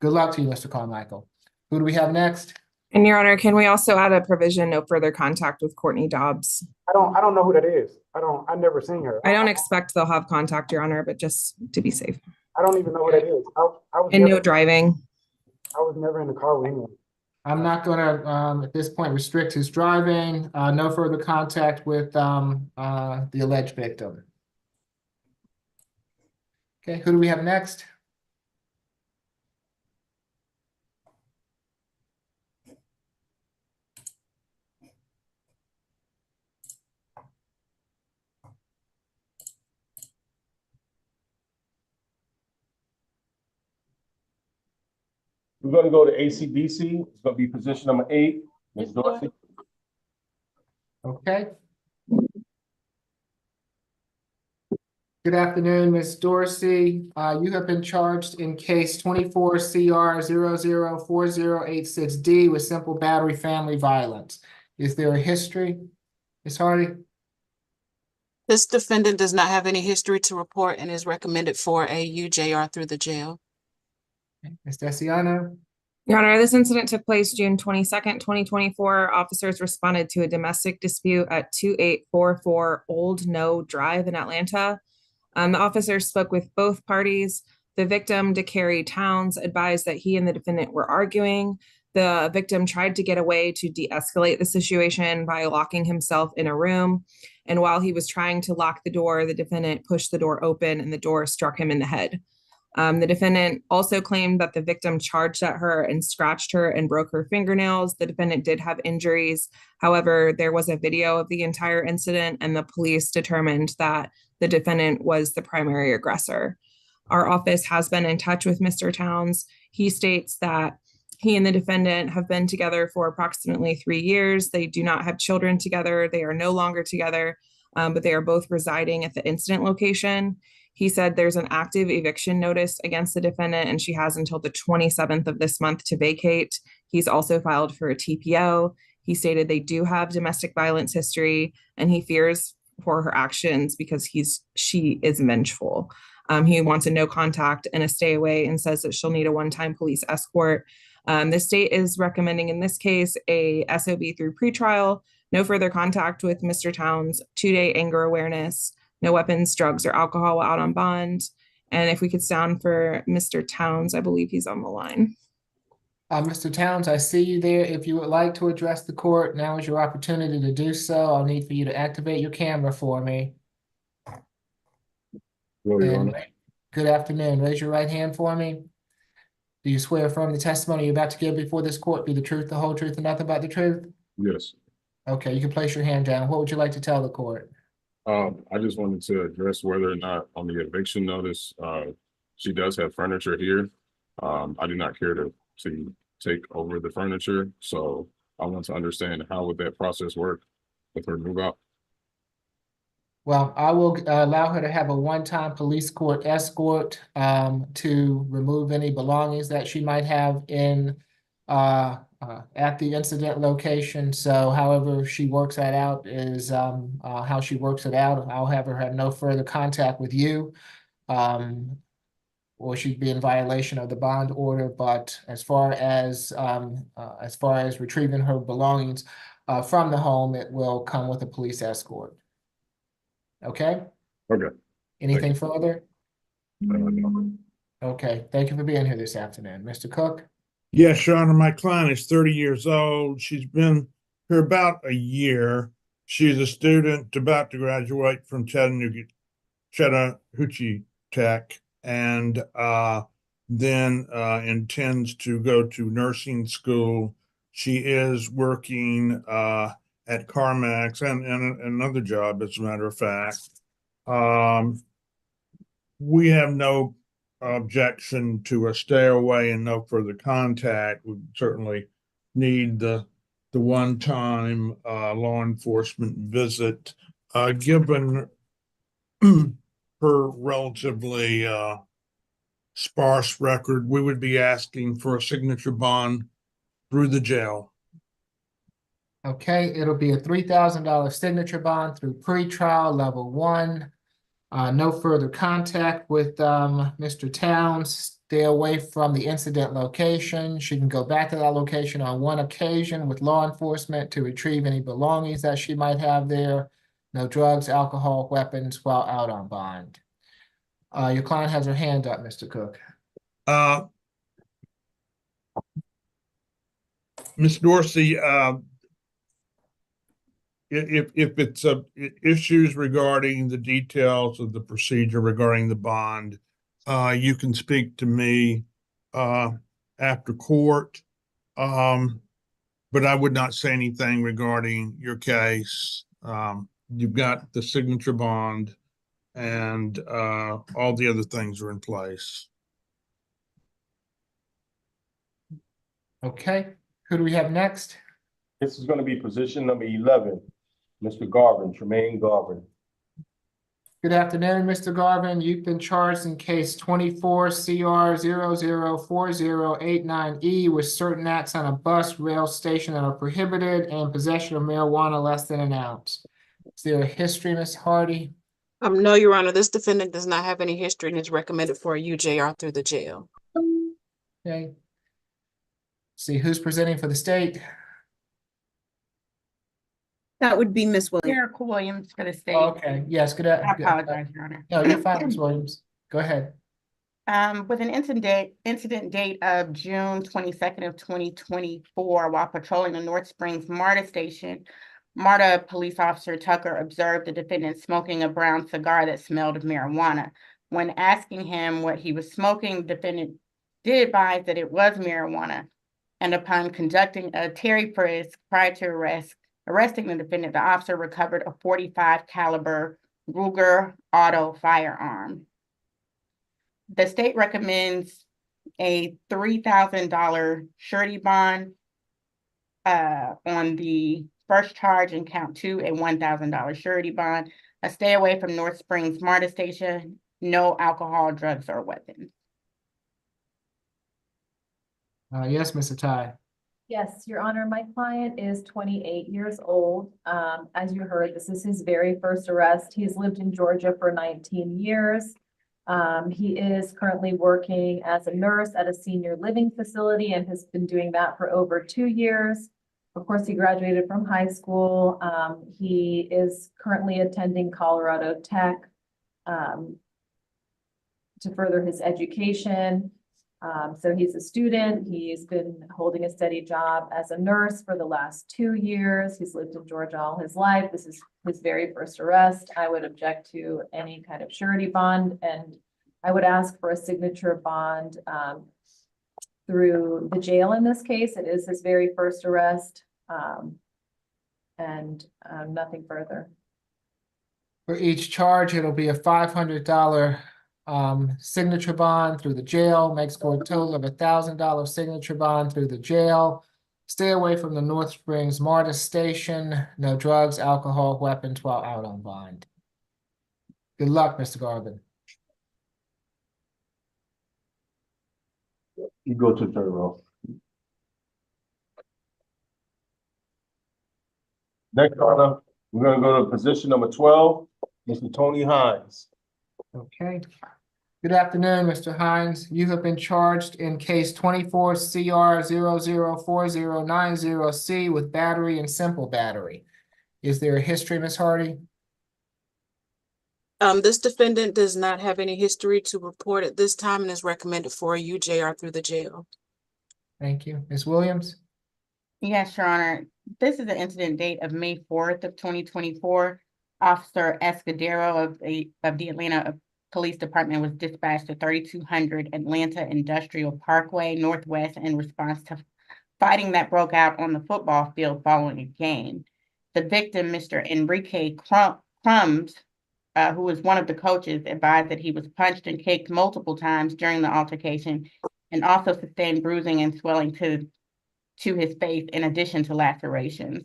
Good luck to you, Mr. Carmichael. Who do we have next? And Your Honor, can we also add a provision, no further contact with Courtney Dobbs? I don't know who that is. I've never seen her. I don't expect they'll have contact, Your Honor, but just to be safe. I don't even know who that is. And no driving. I was never in the car with anyone. I'm not gonna, at this point, restrict his driving. No further contact with the alleged victim. Okay, who do we have next? We're gonna go to ACDC. It's gonna be position number 8. Ms. Dorsey. Okay. Good afternoon, Ms. Dorsey. You have been charged in case 24 CR 004086D with simple battery family violence. Is there a history, Ms. Hardy? This defendant does not have any history to report and is recommended for a UJR through the jail. Ms. Desiano? Your Honor, this incident took place June 22nd, 2024. Officers responded to a domestic dispute at 2844 Old No Drive in Atlanta. The officers spoke with both parties. The victim, DeCarry Towns, advised that he and the defendant were arguing. The victim tried to get away to de-escalate the situation by locking himself in a room. And while he was trying to lock the door, the defendant pushed the door open and the door struck him in the head. The defendant also claimed that the victim charged at her and scratched her and broke her fingernails. The defendant did have injuries. However, there was a video of the entire incident, and the police determined that the defendant was the primary aggressor. Our office has been in touch with Mr. Towns. He states that he and the defendant have been together for approximately 3 years. They do not have children together. They are no longer together, but they are both residing at the incident location. He said there's an active eviction notice against the defendant, and she has until the 27th of this month to vacate. He's also filed for a TPO. He stated they do have domestic violence history, and he fears for her actions because she is vengeful. He wants a no contact and a stay away and says that she'll need a one-time police escort. The state is recommending in this case a SOB through pretrial, no further contact with Mr. Towns, 2-day anger awareness, no weapons, drugs, or alcohol out on bond. And if we could sound for Mr. Towns, I believe he's on the line. Mr. Towns, I see you there. If you would like to address the court, now is your opportunity to do so. I'll need for you to activate your camera for me. And good afternoon. Raise your right hand for me. Do you swear affirm the testimony you're about to give before this court be the truth, the whole truth, and nothing but the truth? Yes. Okay, you can place your hand down. What would you like to tell the court? I just wanted to address whether or not on the eviction notice, she does have furniture here. I do not care to take over the furniture, so I want to understand how would that process work with her move out. Well, I will allow her to have a one-time police court escort to remove any belongings that she might have in at the incident location. So however she works that out is how she works it out. I'll have her have no further contact with you, or she'd be in violation of the bond order. But as far as retrieving her belongings from the home, it will come with a police escort. Okay? Okay. Anything further? No. Okay, thank you for being here this afternoon. Mr. Cook? Yes, Your Honor, my client is 30 years old. She's been here about a year. She's a student about to graduate from Chattahoochee Tech, and then intends to go to nursing school. She is working at CarMax and another job, as a matter of fact. We have no objection to a stay away and no further contact. We certainly need the one-time law enforcement visit. Given her relatively sparse record, we would be asking for a signature bond through the jail. Okay, it'll be a $3,000 signature bond through pretrial level 1. No further contact with Mr. Towns. Stay away from the incident location. She can go back to that location on one occasion with law enforcement to retrieve any belongings that she might have there. No drugs, alcohol, weapons while out on bond. Your client has her hand up, Mr. Cook. Ms. Dorsey, if it's issues regarding the details of the procedure regarding the bond, you can speak to me after court. But I would not say anything regarding your case. You've got the signature bond and all the other things are in place. Okay, who do we have next? This is gonna be position number 11, Mr. Garvin, Tremaine Garvin. Good afternoon, Mr. Garvin. You've been charged in case 24 CR 004089E with certain acts on a bus, rail station that are prohibited and possession of marijuana less than an ounce. Is there a history, Ms. Hardy? No, Your Honor, this defendant does not have any history and is recommended for a UJR through the jail. Okay. See who's presenting for the state. That would be Miss Williams. Eric Williams for the state. Okay, yes, good. I apologize, Your Honor. No, you're fine, Ms. Williams. Go ahead. With an incident date of June 22nd of 2024, while patrolling the North Springs MARTA station, MARTA police officer Tucker observed the defendant smoking a brown cigar that smelled of marijuana. When asking him what he was smoking, the defendant did advise that it was marijuana. And upon conducting a Terry frisk prior to arresting the defendant, the officer recovered a .45 caliber Ruger auto firearm. The state recommends a $3,000 surety bond on the first charge and count 2, a $1,000 surety bond, a stay away from North Springs MARTA station, no alcohol, drugs, or weapons. Yes, Mr. Ty. Yes, Your Honor, my client is 28 years old. As you heard, this is his very first arrest. He's lived in Georgia for 19 years. He is currently working as a nurse at a senior living facility and has been doing that for over 2 years. Of course, he graduated from high school. He is currently attending Colorado Tech to further his education. So he's a student. He's been holding a steady job as a nurse for the last 2 years. He's lived in Georgia all his life. This is his very first arrest. I would object to any kind of surety bond, and I would ask for a signature bond through the jail in this case. It is his very first arrest, and nothing further. For each charge, it'll be a $500 signature bond through the jail, makes for a total of $1,000 signature bond through the jail. Stay away from the North Springs MARTA station. No drugs, alcohol, weapons while out on bond. Good luck, Mr. Garvin. You go to the third row. Next, Honor, we're gonna go to position number 12, Mr. Tony Hines. Okay. Good afternoon, Mr. Hines. You have been charged in case 24 CR 004090C with battery and simple battery. Is there a history, Ms. Hardy? This defendant does not have any history to report at this time and is recommended for a UJR through the jail. Thank you. Ms. Williams? Yes, Your Honor. This is an incident date of May 4th of 2024. Officer Escudero of the Atlanta Police Department was dispatched to 3200 Atlanta Industrial Parkway Northwest in response to fighting that broke out on the football field following a game. The victim, Mr. Enrique Crumbs, who was one of the coaches, advised that he was punched and kicked multiple times during the altercation and also sustained bruising and swelling to his face in addition to lacerations.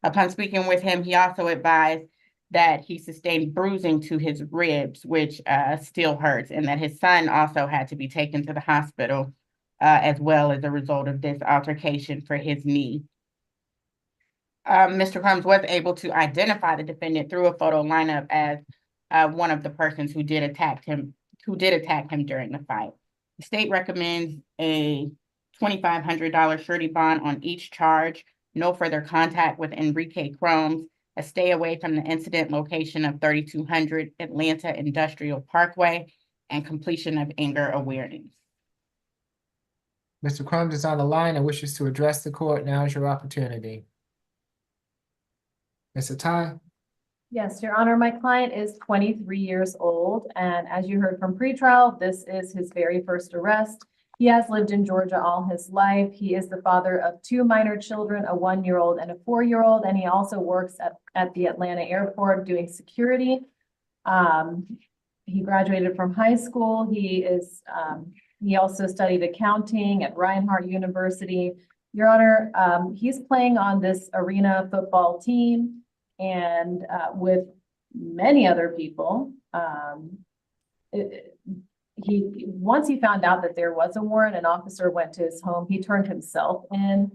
Upon speaking with him, he also advised that he sustained bruising to his ribs, which still hurts, and that his son also had to be taken to the hospital as well as a result of this altercation for his knee. Mr. Crumbs was able to identify the defendant through a photo lineup as one of the persons who did attack him during the fight. The state recommends a $2,500 surety bond on each charge, no further contact with Enrique Crumbs, a stay away from the incident location of 3200 Atlanta Industrial Parkway, and completion of anger awareness. Mr. Crumbs is on the line and wishes to address the court. Now is your opportunity. Mr. Ty? Yes, Your Honor, my client is 23 years old, and as you heard from pretrial, this is his very first arrest. He has lived in Georgia all his life. He is the father of 2 minor children, a 1-year-old and a 4-year-old, and he also works at the Atlanta airport doing security. He graduated from high school. He also studied accounting at Reinhardt University. Your Honor, he's playing on this arena football team and with many other people. Once he found out that there was a warrant, an officer went to his home. He turned himself in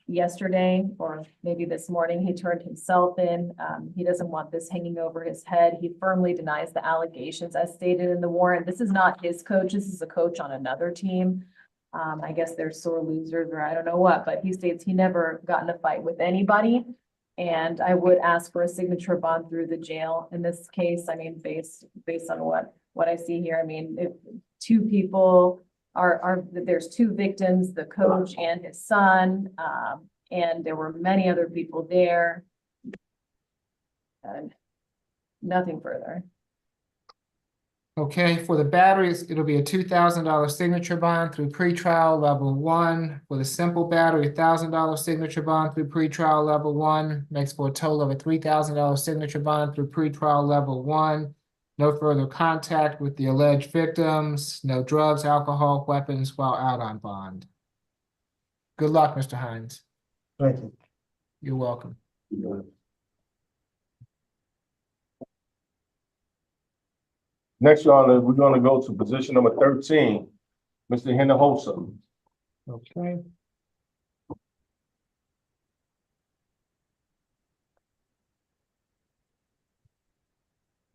yesterday, or maybe this morning. He turned himself in. He doesn't want this hanging over his head. He firmly denies the allegations as stated in the warrant. This is not his coach. This is a coach on another team. I guess they're sore losers or I don't know what, but he states he never got in a fight with anybody. And I would ask for a signature bond through the jail in this case. I mean, based on what I see here. I mean, if two people there's two victims, the coach and his son, and there were many other people there. Nothing further. Okay, for the batteries, it'll be a $2,000 signature bond through pretrial level 1. For the simple battery, $1,000 signature bond through pretrial level 1, makes for a total of a $3,000 signature bond through pretrial level 1. No further contact with the alleged victims, no drugs, alcohol, weapons while out on bond. Good luck, Mr. Hines. Thank you. You're welcome. Next, Your Honor, we're gonna go to position number 13, Mr. Hinojosa. Okay.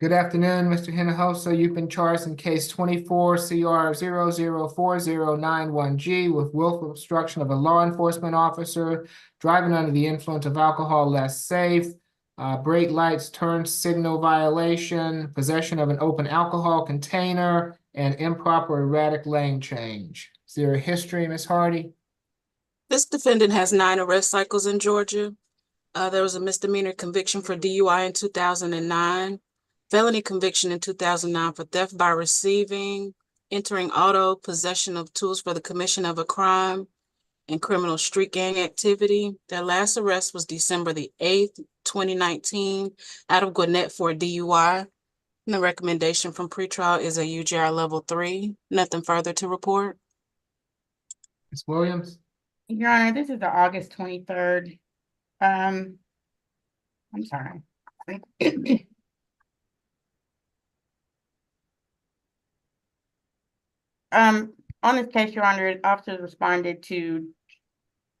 Good afternoon, Mr. Hinojosa. You've been charged in case 24 CR 004091G with willful obstruction of a law enforcement officer, driving under the influence of alcohol less safe, brake lights, turn signal violation, possession of an open alcohol container, and improper erratic lane change. Is there a history, Ms. Hardy? This defendant has 9 arrest cycles in Georgia. There was a misdemeanor conviction for DUI in 2009, felony conviction in 2009 for theft by receiving, entering auto, possession of tools for the commission of a crime, and criminal street gang activity. Their last arrest was December the 8th, 2019, out of Gwinnett for DUI. And the recommendation from pretrial is a UGR level 3. Nothing further to report. Ms. Williams? Your Honor, this is the August 23rd. I'm sorry. On this case, Your Honor, officers responded to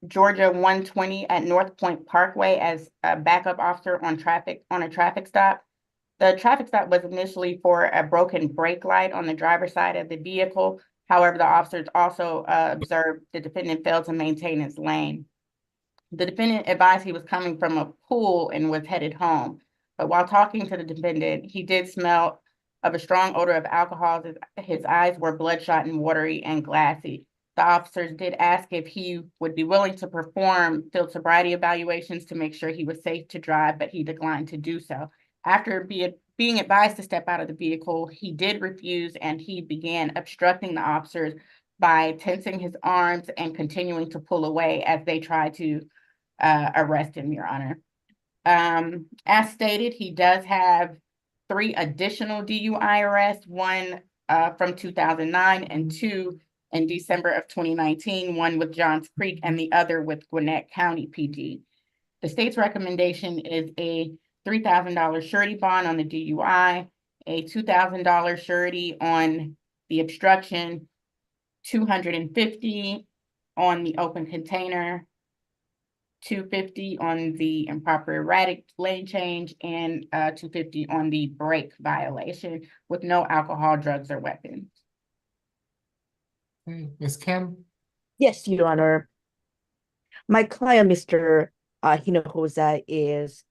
Georgia 120 at North Point Parkway as a backup officer on a traffic stop. The traffic stop was initially for a broken brake light on the driver's side of the vehicle. However, the officers also observed the defendant failed to maintain his lane. The defendant advised he was coming from a pool and was headed home. But while talking to the defendant, he did smell of a strong odor of alcohol. His eyes were bloodshot and watery and glassy. The officers did ask if he would be willing to perform field sobriety evaluations to make sure he was safe to drive, but he declined to do so. After being advised to step out of the vehicle, he did refuse, and he began obstructing the officers by tensing his arms and continuing to pull away as they tried to arrest him, Your Honor. As stated, he does have 3 additional DUI arrests, one from 2009 and 2 in December of 2019, one with Johns Creek and the other with Gwinnett County PD. The state's recommendation is a $3,000 surety bond on the DUI, a $2,000 surety on the obstruction, $250 on the open container, $250 on the improper erratic lane change, and $250 on the brake violation with no alcohol, drugs, or weapons. Ms. Kim? Yes, Your Honor. My client, Mr. Hinojosa, is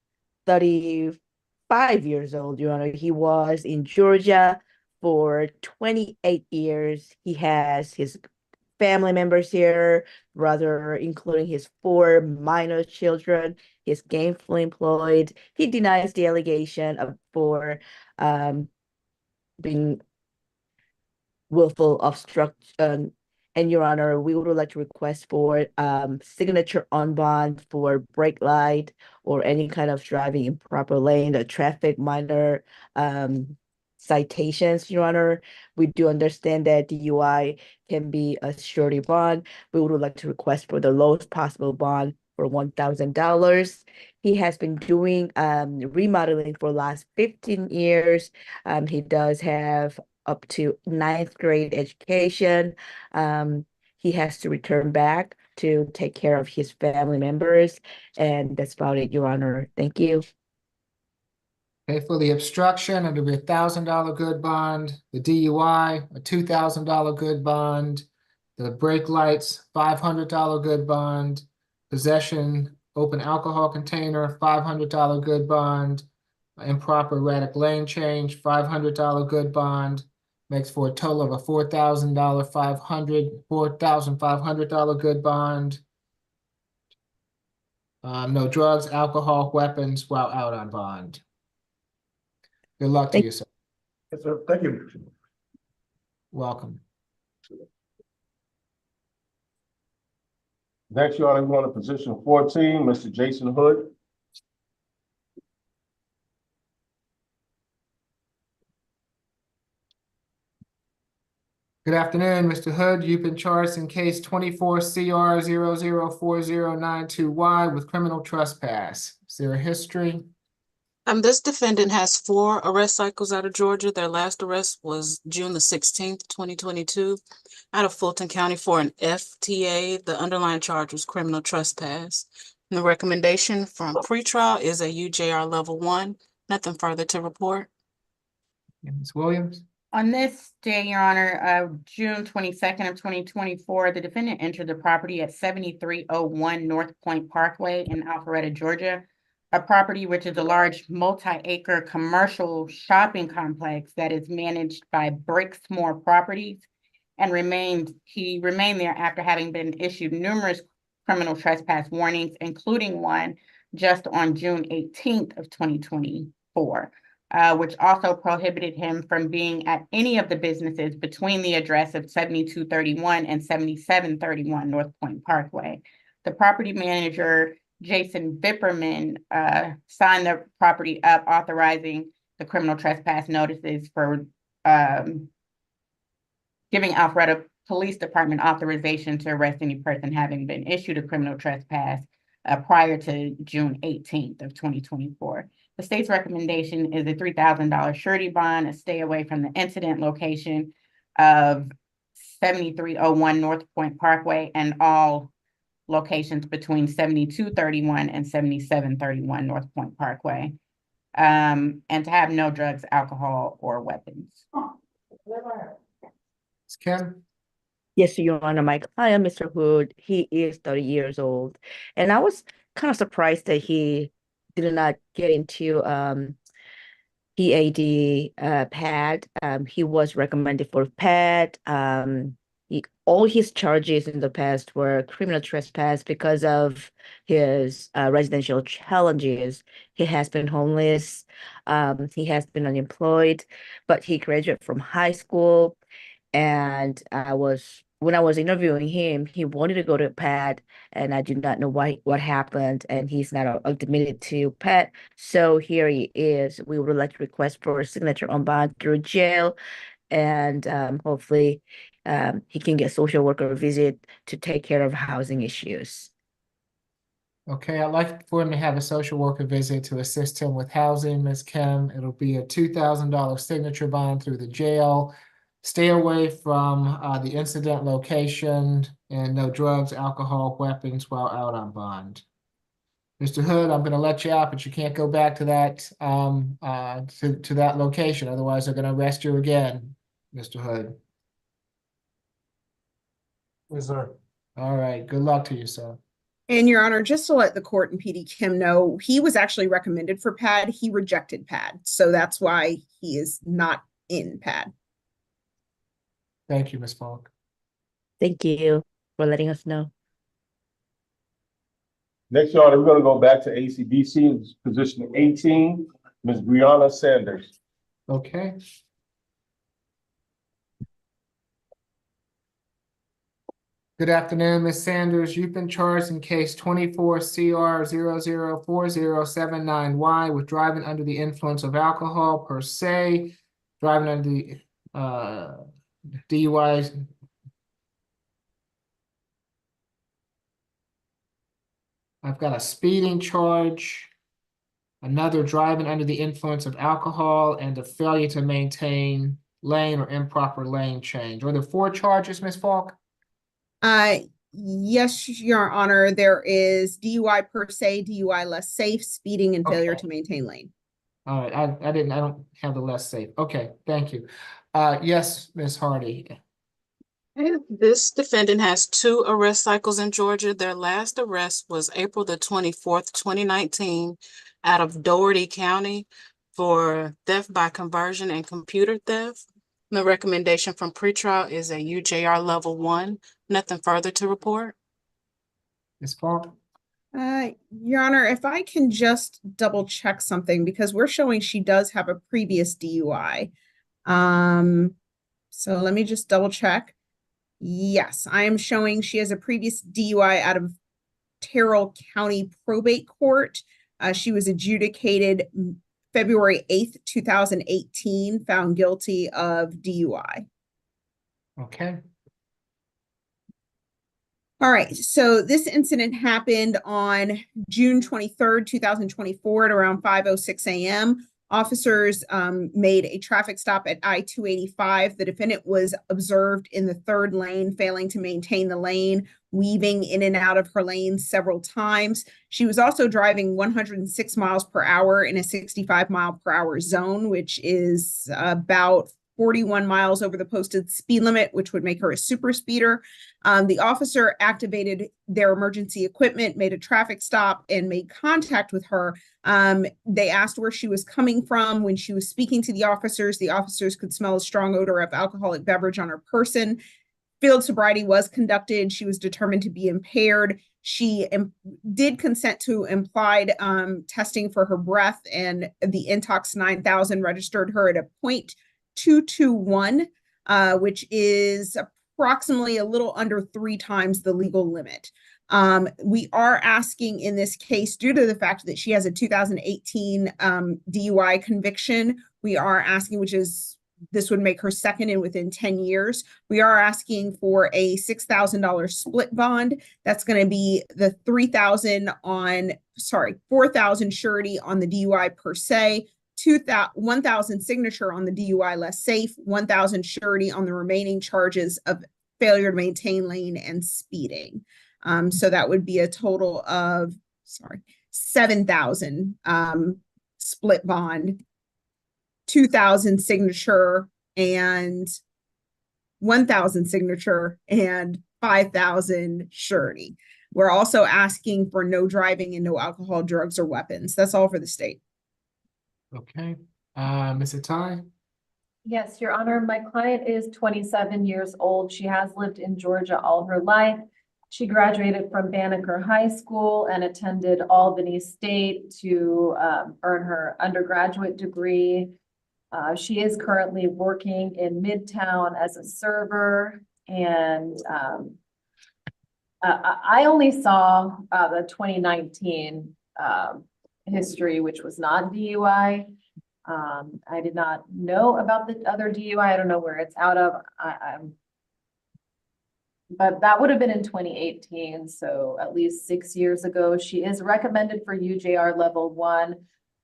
35 years old, Your Honor. He was in Georgia for 28 years. He has his family members here, brother, including his 4 minor children. He's gainfully employed. He denies the allegation for being willful obstruction. And Your Honor, we would like to request for signature on bond for brake light or any kind of driving improper lane, a traffic minor citations, Your Honor. We do understand that DUI can be a surety bond. We would like to request for the lowest possible bond for $1,000. He has been doing remodeling for the last 15 years. He does have up to 9th grade education. He has to return back to take care of his family members, and that's about it, Your Honor. Thank you. Okay, for the obstruction, it'll be $1,000 good bond. The DUI, a $2,000 good bond. The brake lights, $500 good bond. Possession, open alcohol container, $500 good bond. Improper erratic lane change, $500 good bond. Makes for a total of a $4,500 good bond. No drugs, alcohol, weapons while out on bond. Good luck to you, sir. Yes, sir. Thank you. Welcome. Next, Your Honor, we go to position 14, Mr. Jason Hood. Good afternoon, Mr. Hood. You've been charged in case 24CR004092Y with criminal trespass. Is there a history? This defendant has 4 arrest cycles out of Georgia. Their last arrest was June the 16th, 2022, out of Fulton County for an FTA. The underlying charge was criminal trespass. And the recommendation from pretrial is a UJR level 1. Nothing further to report. Ms. Williams? On this day, Your Honor, June 22nd of 2024, the defendant entered the property at 7301 North Point Parkway in Alpharetta, Georgia, a property which is a large multi-acre commercial shopping complex that is managed by Brixmore Properties, and he remained there after having been issued numerous criminal trespass warnings, including one just on June 18th of 2024. Which also prohibited him from being at any of the businesses between the address of 7231 and 7731 North Point Parkway. The property manager, Jason Vipperman, signed the property up authorizing the criminal trespass notices for giving Alpharetta Police Department authorization to arrest any person having been issued a criminal trespass prior to June 18th of 2024. The state's recommendation is a $3,000 surety bond, a stay away from the incident location of 7301 North Point Parkway, and all locations between 7231 and 7731 North Point Parkway, and to have no drugs, alcohol, or weapons. Ms. Kim? Yes, Your Honor, my client, Mr. Hood, he is 30 years old. And I was kind of surprised that he did not get into PAD PAD. He was recommended for PAD. All his charges in the past were criminal trespass because of his residential challenges. He has been homeless. He has been unemployed, but he graduated from high school. And when I was interviewing him, he wanted to go to PAD, and I do not know what happened, and he's not admitted to PAD. So here he is. We would like to request for a signature on bond through jail, and hopefully he can get social worker visit to take care of housing issues. Okay, I'd like for him to have a social worker visit to assist him with housing, Ms. Kim. It'll be a $2,000 signature bond through the jail. Stay away from the incident location, and no drugs, alcohol, weapons while out on bond. Mr. Hood, I'm going to let you out, but you can't go back to that to that location. Otherwise, they're going to arrest you again, Mr. Hood. Yes, sir. All right. Good luck to you, sir. And Your Honor, just to let the court and PD Kim know, he was actually recommended for PAD. He rejected PAD. So that's why he is not in PAD. Thank you, Ms. Falk. Thank you for letting us know. Next, Your Honor, we're going to go back to ACDC, position 18, Ms. Brianna Sanders. Okay. Good afternoon, Ms. Sanders. You've been charged in case 24CR004079Y with driving under the influence of alcohol per se. driving under the DUIs. I've got a speeding charge, another driving under the influence of alcohol, and a failure to maintain lane or improper lane change. Are there 4 charges, Ms. Falk? Yes, Your Honor, there is DUI per se, DUI less safe, speeding, and failure Okay. to maintain lane. All right, I don't have the less safe. Okay, thank you. Yes, Ms. Hardy. And this defendant has 2 arrest cycles in Georgia. Their last arrest was April the 24th, 2019, out of Dougherty County for theft by conversion and computer theft. The recommendation from pretrial is a UJR level 1. Nothing further to report. Ms. Falk? Your Honor, if I can just double check something, because we're showing she does have a previous DUI. So let me just double check. Yes, I am showing she has a previous DUI out of Terrell County Probate Court. She was adjudicated February 8th, 2018, found guilty of DUI. Okay. All right, so this incident happened on June 23rd, 2024 at around 5:06 a.m. Officers made a traffic stop at I-285. The defendant was observed in the 3rd lane, failing to maintain the lane, weaving in and out of her lane several times. She was also driving 106 miles per hour in a 65 mile per hour zone, which is about 41 miles over the posted speed limit, which would make her a super speeder. The officer activated their emergency equipment, made a traffic stop, and made contact with her. They asked where she was coming from. When she was speaking to the officers could smell a strong odor of alcoholic beverage on her person. Field sobriety was conducted. She was determined to be impaired. She did consent to implied testing for her breath, and the Intox 9000 registered her at a 0.221, which is approximately a little under 3 times the legal limit. We are asking in this case, due to the fact that she has a 2018 DUI conviction, we are asking, this would make her second in within 10 years. We are asking for a $6,000 split bond. That's going to be the $4,000 surety on the DUI per se, $1,000 signature on the DUI less safe, $1,000 surety on the remaining charges of failure to maintain lane and speeding. So that would be a total of, $7,000 split bond, $2,000 signature, and $1,000 signature, and $5,000 surety. We're also asking for no driving and no alcohol, drugs, or weapons. That's all for the state. Okay. Ms. Atai? Yes, Your Honor, my client is 27 years old. She has lived in Georgia all her life. She graduated from Banneker High School and attended Albany State to earn her undergraduate degree. She is currently working in Midtown as a server, and I only saw the 2019 history, which was not DUI. I did not know about the other DUI. I don't know where it's out of. But that would have been in 2018, so at least 6 years ago. She is recommended for UJR level 1.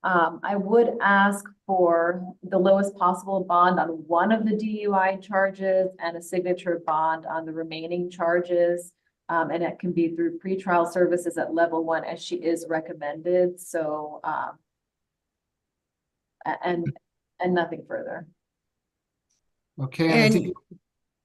I would ask for the lowest possible bond on one of the DUI charges and a signature bond on the remaining charges. And it can be through pretrial services at level 1 as she is recommended. So, and nothing further. Okay. And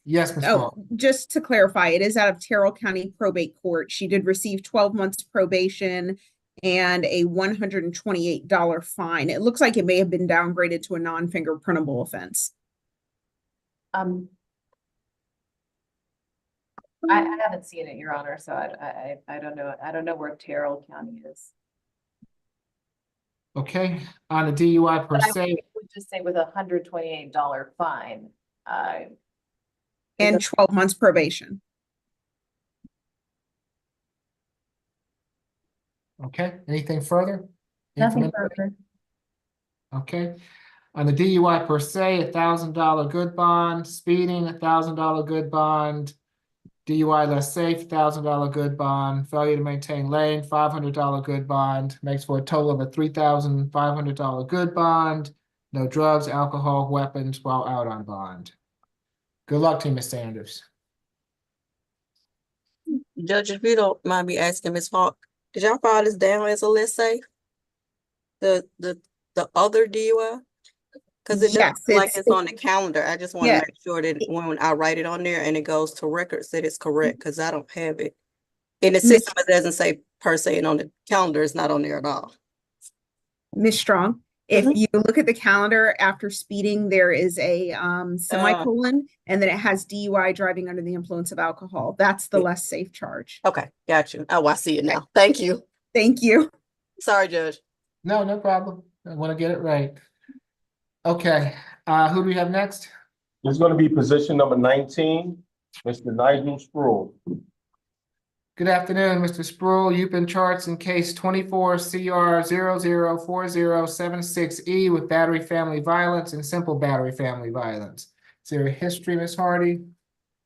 yes, Ms. Falk. Just to clarify, it is out of Terrell County Probate Court. She did receive 12 months probation and a $128 fine. It looks like it may have been downgraded to a non-fingerprintable offense. I haven't seen it, Your Honor, so I don't know. I don't know where Terrell County is. Okay, on the DUI per se. I would just say with a $128 fine. And 12 months probation. Okay, anything further? Nothing further. Okay. On the DUI per se, $1,000 good bond, speeding, $1,000 good bond, DUI less safe, $1,000 good bond, failure to maintain lane, $500 good bond, makes for a total of a $3,500 good bond. No drugs, alcohol, weapons while out on bond. Good luck to you, Ms. Sanders. Judge, if you don't mind me asking, Ms. Hawk, did y'all file this down as a let's say? The other DUI? Because it doesn't Yes, look like it's it's on the calendar. I just want to yeah. make sure that when I write it on there and it goes to records that it's correct, because I don't have it. In the system, it doesn't say per se, and on the calendar, it's not on there at all. Ms. Strong, if you look at the calendar after speeding, there is a semicolon, and then it has DUI driving under the influence of alcohol. That's the less safe charge. Okay, got you. Oh, I see it now. Thank you. Thank you. Sorry, Judge. No, no problem. I want to get it right. Okay, who do we have next? It's going to be position number 19, Mr. Nigel Sproul. Good afternoon, Mr. Sproul. You've been charged in case 24 CR 004076E with battery family violence and simple battery family violence. Is there a history, Ms. Hardy?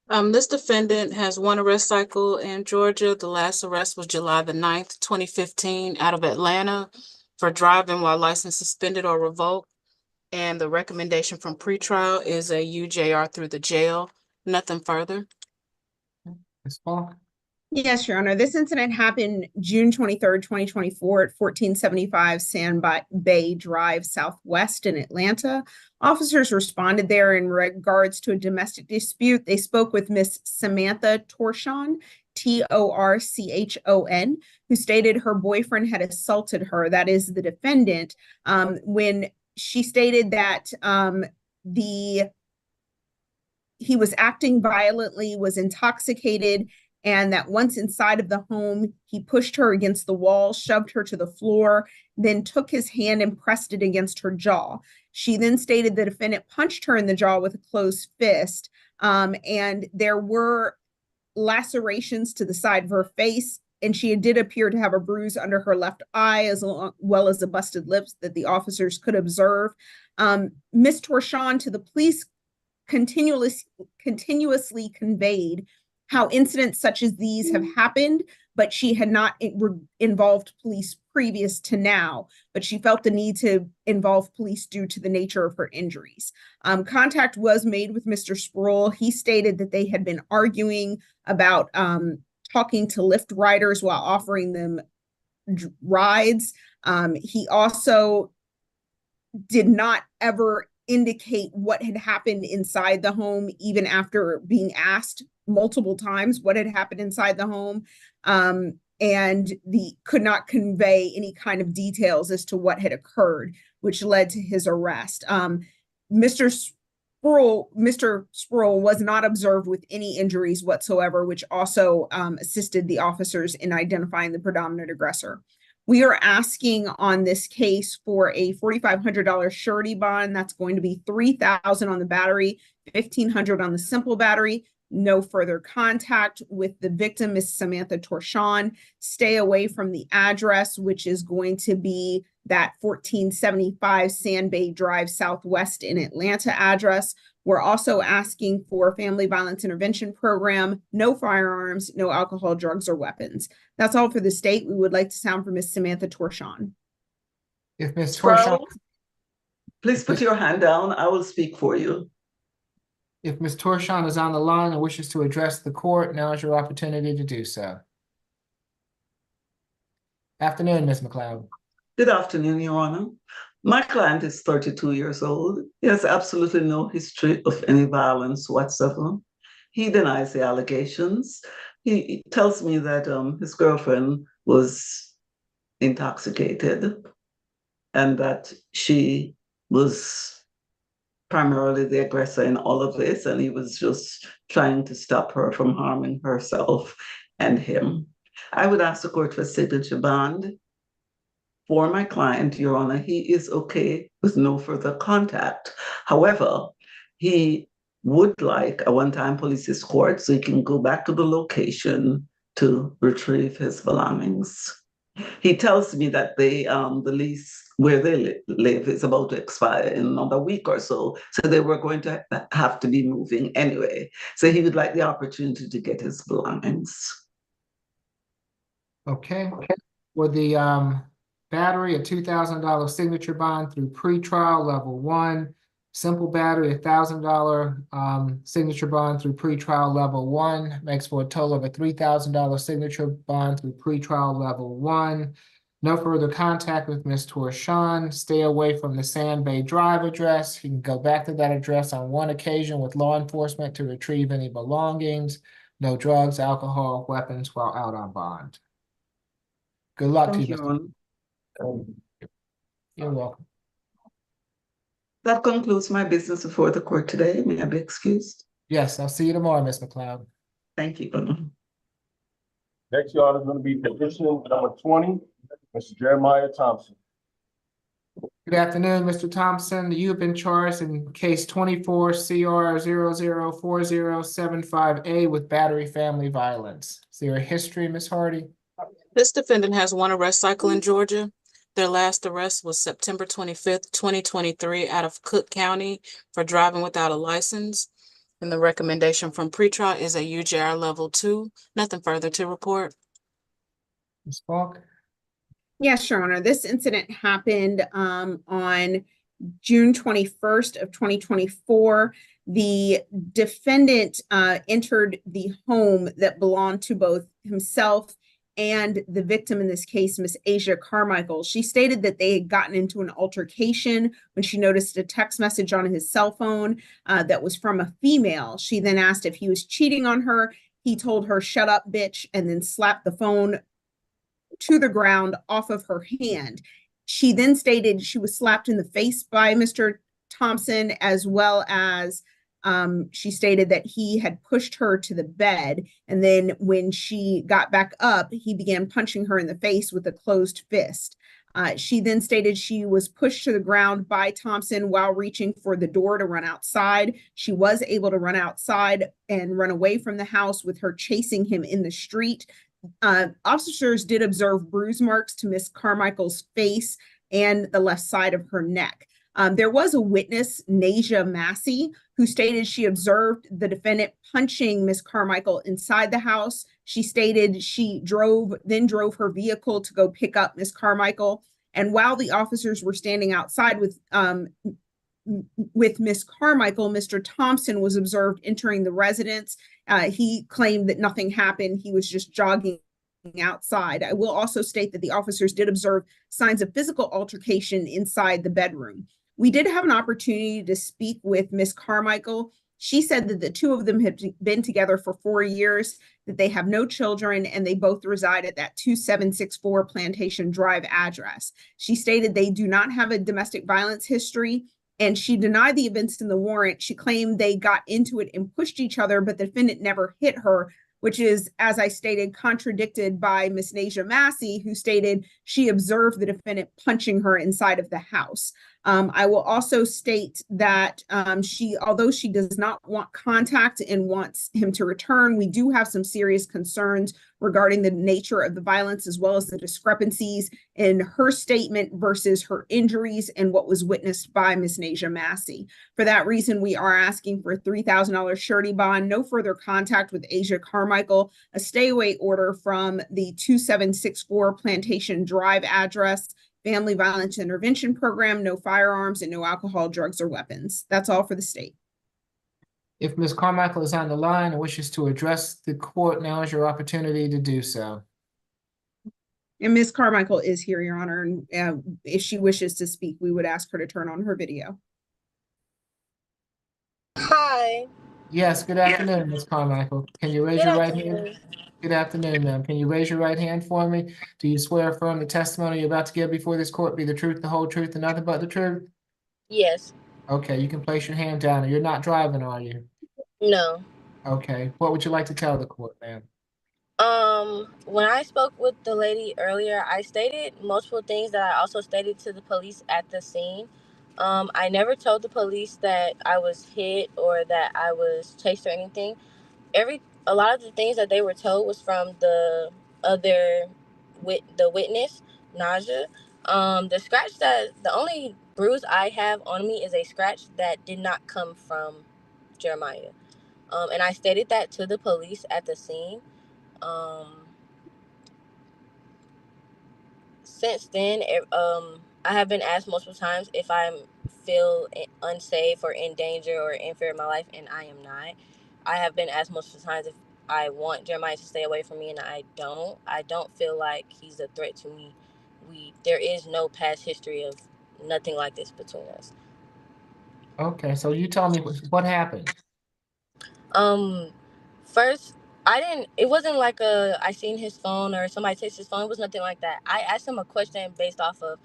This defendant has one arrest cycle in Georgia. The last arrest was July the 9th, 2015, out of Atlanta for driving while license suspended or revoked. And the recommendation from pretrial is a UJR through the jail. Nothing further. Ms. Falk? Yes, Your Honor. This incident happened June 23rd, 2024 at 1475 Sand Bay Drive Southwest in Atlanta. Officers responded there in regards to a domestic dispute. They spoke with Miss Samantha Torchon, Torchon, who stated her boyfriend had assaulted her. That is the defendant. When she stated that he was acting violently, was intoxicated, and that once inside of the home, he pushed her against the wall, shoved her to the floor, then took his hand and pressed it against her jaw. She then stated the defendant punched her in the jaw with a closed fist, and there were lacerations to the side of her face, and she did appear to have a bruise under her left eye, as well as a busted lips that the officers could observe. Ms. Torchon to the police continuously conveyed how incidents such as these have happened, but she had not involved police previous to now, but she felt the need to involve police due to the nature of her injuries. Contact was made with Mr. Sproul. He stated that they had been arguing about talking to Lyft riders while offering them rides. He also did not ever indicate what had happened inside the home, even after being asked multiple times what had happened inside the home, and could not convey any kind of details as to what had occurred, which led to his arrest. Mr. Sproul was not observed with any injuries whatsoever, which also assisted the officers in identifying the predominant aggressor. We are asking on this case for a $4,500 surety bond. That's going to be $3,000 on the battery, $1,500 on the simple battery. No further contact with the victim, Ms. Samantha Torchon. Stay away from the address, which is going to be that 1475 Sand Bay Drive Southwest in Atlanta address. We're also asking for Family Violence Intervention Program, no firearms, no alcohol, drugs, or weapons. That's all for the state. We would like to sound from Ms. Samantha Torchon. If Ms. Torchon, please put your hand down. I will speak for you. If Ms. Torchon is on the line and wishes to address the court, now is your opportunity to do so. Afternoon, Ms. McLeod. Good afternoon, Your Honor. My client is 32 years old. He has absolutely no history of any violence whatsoever. He denies the allegations. He tells me that his girlfriend was intoxicated and that she was primarily the aggressor in all of this, and he was just trying to stop her from harming herself and him. I would ask the court for signature bond for my client, Your Honor. He is okay with no further contact. However, he would like a one-time police escort so he can go back to the location to retrieve his belongings. He tells me that the lease where they live is about to expire in another week or so. So they were going to have to be moving anyway. So he would like the opportunity to get his belongings. Okay. For the battery, a $2,000 signature bond through pretrial level 1. Simple battery, $1,000 signature bond through pretrial level 1 makes for a total of a $3,000 signature bond through pretrial level 1. No further contact with Ms. Torshawn. Stay away from the Sand Bay Drive address. You can go back to that address on one occasion with law enforcement to retrieve any belongings. No drugs, alcohol, weapons while out on bond. Good luck to Thank you, you, Mr. Honor. You're welcome. That concludes my business before the court today. May I be excused? Yes, I'll see you tomorrow, Ms. McLeod. Thank you, Honor. Next, Your Honor, is going to be petition number 20, Mr. Jeremiah Thompson. Good afternoon, Mr. Thompson. You have been charged in case 24 CR 004075A with battery family violence. Is there a history, Ms. Hardy? This defendant has one arrest cycle in Georgia. Their last arrest was September 25th, 2023 out of Cook County for driving without a license. And the recommendation from pretrial is a UJR level 2. Nothing further to report. Ms. Falk? Yes, Your Honor. This incident happened on June 21st of 2024. The defendant entered the home that belonged to both himself and the victim in this case, Miss Asia Carmichael. She stated that they had gotten into an altercation when she noticed a text message on his cell phone that was from a female. She then asked if he was cheating on her. He told her, "Shut up, bitch," and then slapped the phone to the ground off of her hand. She then stated she was slapped in the face by Mr. Thompson, as well as she stated that he had pushed her to the bed. And then when she got back up, he began punching her in the face with a closed fist. She then stated she was pushed to the ground by Thompson while reaching for the door to run outside. She was able to run outside and run away from the house with her chasing him in the street. Officers did observe bruise marks to Miss Carmichael's face and the left side of her neck. There was a witness, Nasia Massey, who stated she observed the defendant punching Miss Carmichael inside the house. She stated she then drove her vehicle to go pick up Miss Carmichael. And while the officers were standing outside with Miss Carmichael, Mr. Thompson was observed entering the residence. He claimed that nothing happened. He was just jogging outside. I will also state that the officers did observe signs of physical altercation inside the bedroom. We did have an opportunity to speak with Miss Carmichael. She said that the two of them have been together for 4 years, that they have no children, and they both reside at that 2764 Plantation Drive address. She stated they do not have a domestic violence history, and she denied the events in the warrant. She claimed they got into it and pushed each other, but the defendant never hit her, which is, as I stated, contradicted by Miss Nasia Massey, who stated she observed the defendant punching her inside of the house. I will also state that although she does not want contact and wants him to return, we do have some serious concerns regarding the nature of the violence, as well as the discrepancies in her statement versus her injuries and what was witnessed by Miss Nasia Massey. For that reason, we are asking for a $3,000 surety bond, no further contact with Asia Carmichael, a stay away order from the 2764 Plantation Drive address, Family Violence Intervention Program, no firearms, and no alcohol, drugs, or weapons. That's all for the state. If Ms. Carmichael is on the line and wishes to address the court, now is your opportunity to do so. And Ms. Carmichael is here, Your Honor, and if she wishes to speak, we would ask her to turn on her video. Hi. Yes, good afternoon, Ms. Carmichael. Can you raise your right hand? Good afternoon, ma'am. Can you raise your right hand for me? Do you swear or affirm the testimony you're about to give before this court be the truth, the whole truth, and nothing but the truth? Yes. Okay, you can place your hand down. You're not driving, are you? No. Okay, what would you like to tell the court, ma'am? When I spoke with the lady earlier, I stated multiple things that I also stated to the police at the scene. I never told the police that I was hit or that I was chased or anything. A lot of the things that they were told was from the other the witness, Naja. The only bruise I have on me is a scratch that did not come from Jeremiah. And I stated that to the police at the scene. Since then, I have been asked multiple times if I feel unsafe or in danger or in fear of my life, and I am not. I have been asked multiple times if I want Jeremiah to stay away from me, and I don't. I don't feel like he's a threat to me. There is no past history of nothing like this between us. Okay, so you tell me what happened. Um, First, it wasn't like I seen his phone or somebody takes his phone. It was nothing like that. I asked him a question based off of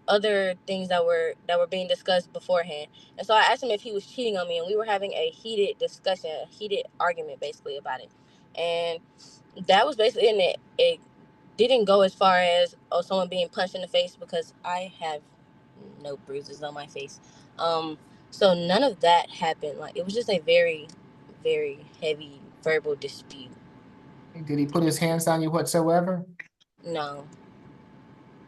other things that were being discussed beforehand. And so I asked him if he was cheating on me, and we were having a heated discussion, a heated argument basically about it. And that was basically in it didn't go as far as someone being punched in the face, because I have no bruises on my face. So none of that happened. Like, it was just a very, very heavy verbal dispute. Did he put his hands on you whatsoever? No.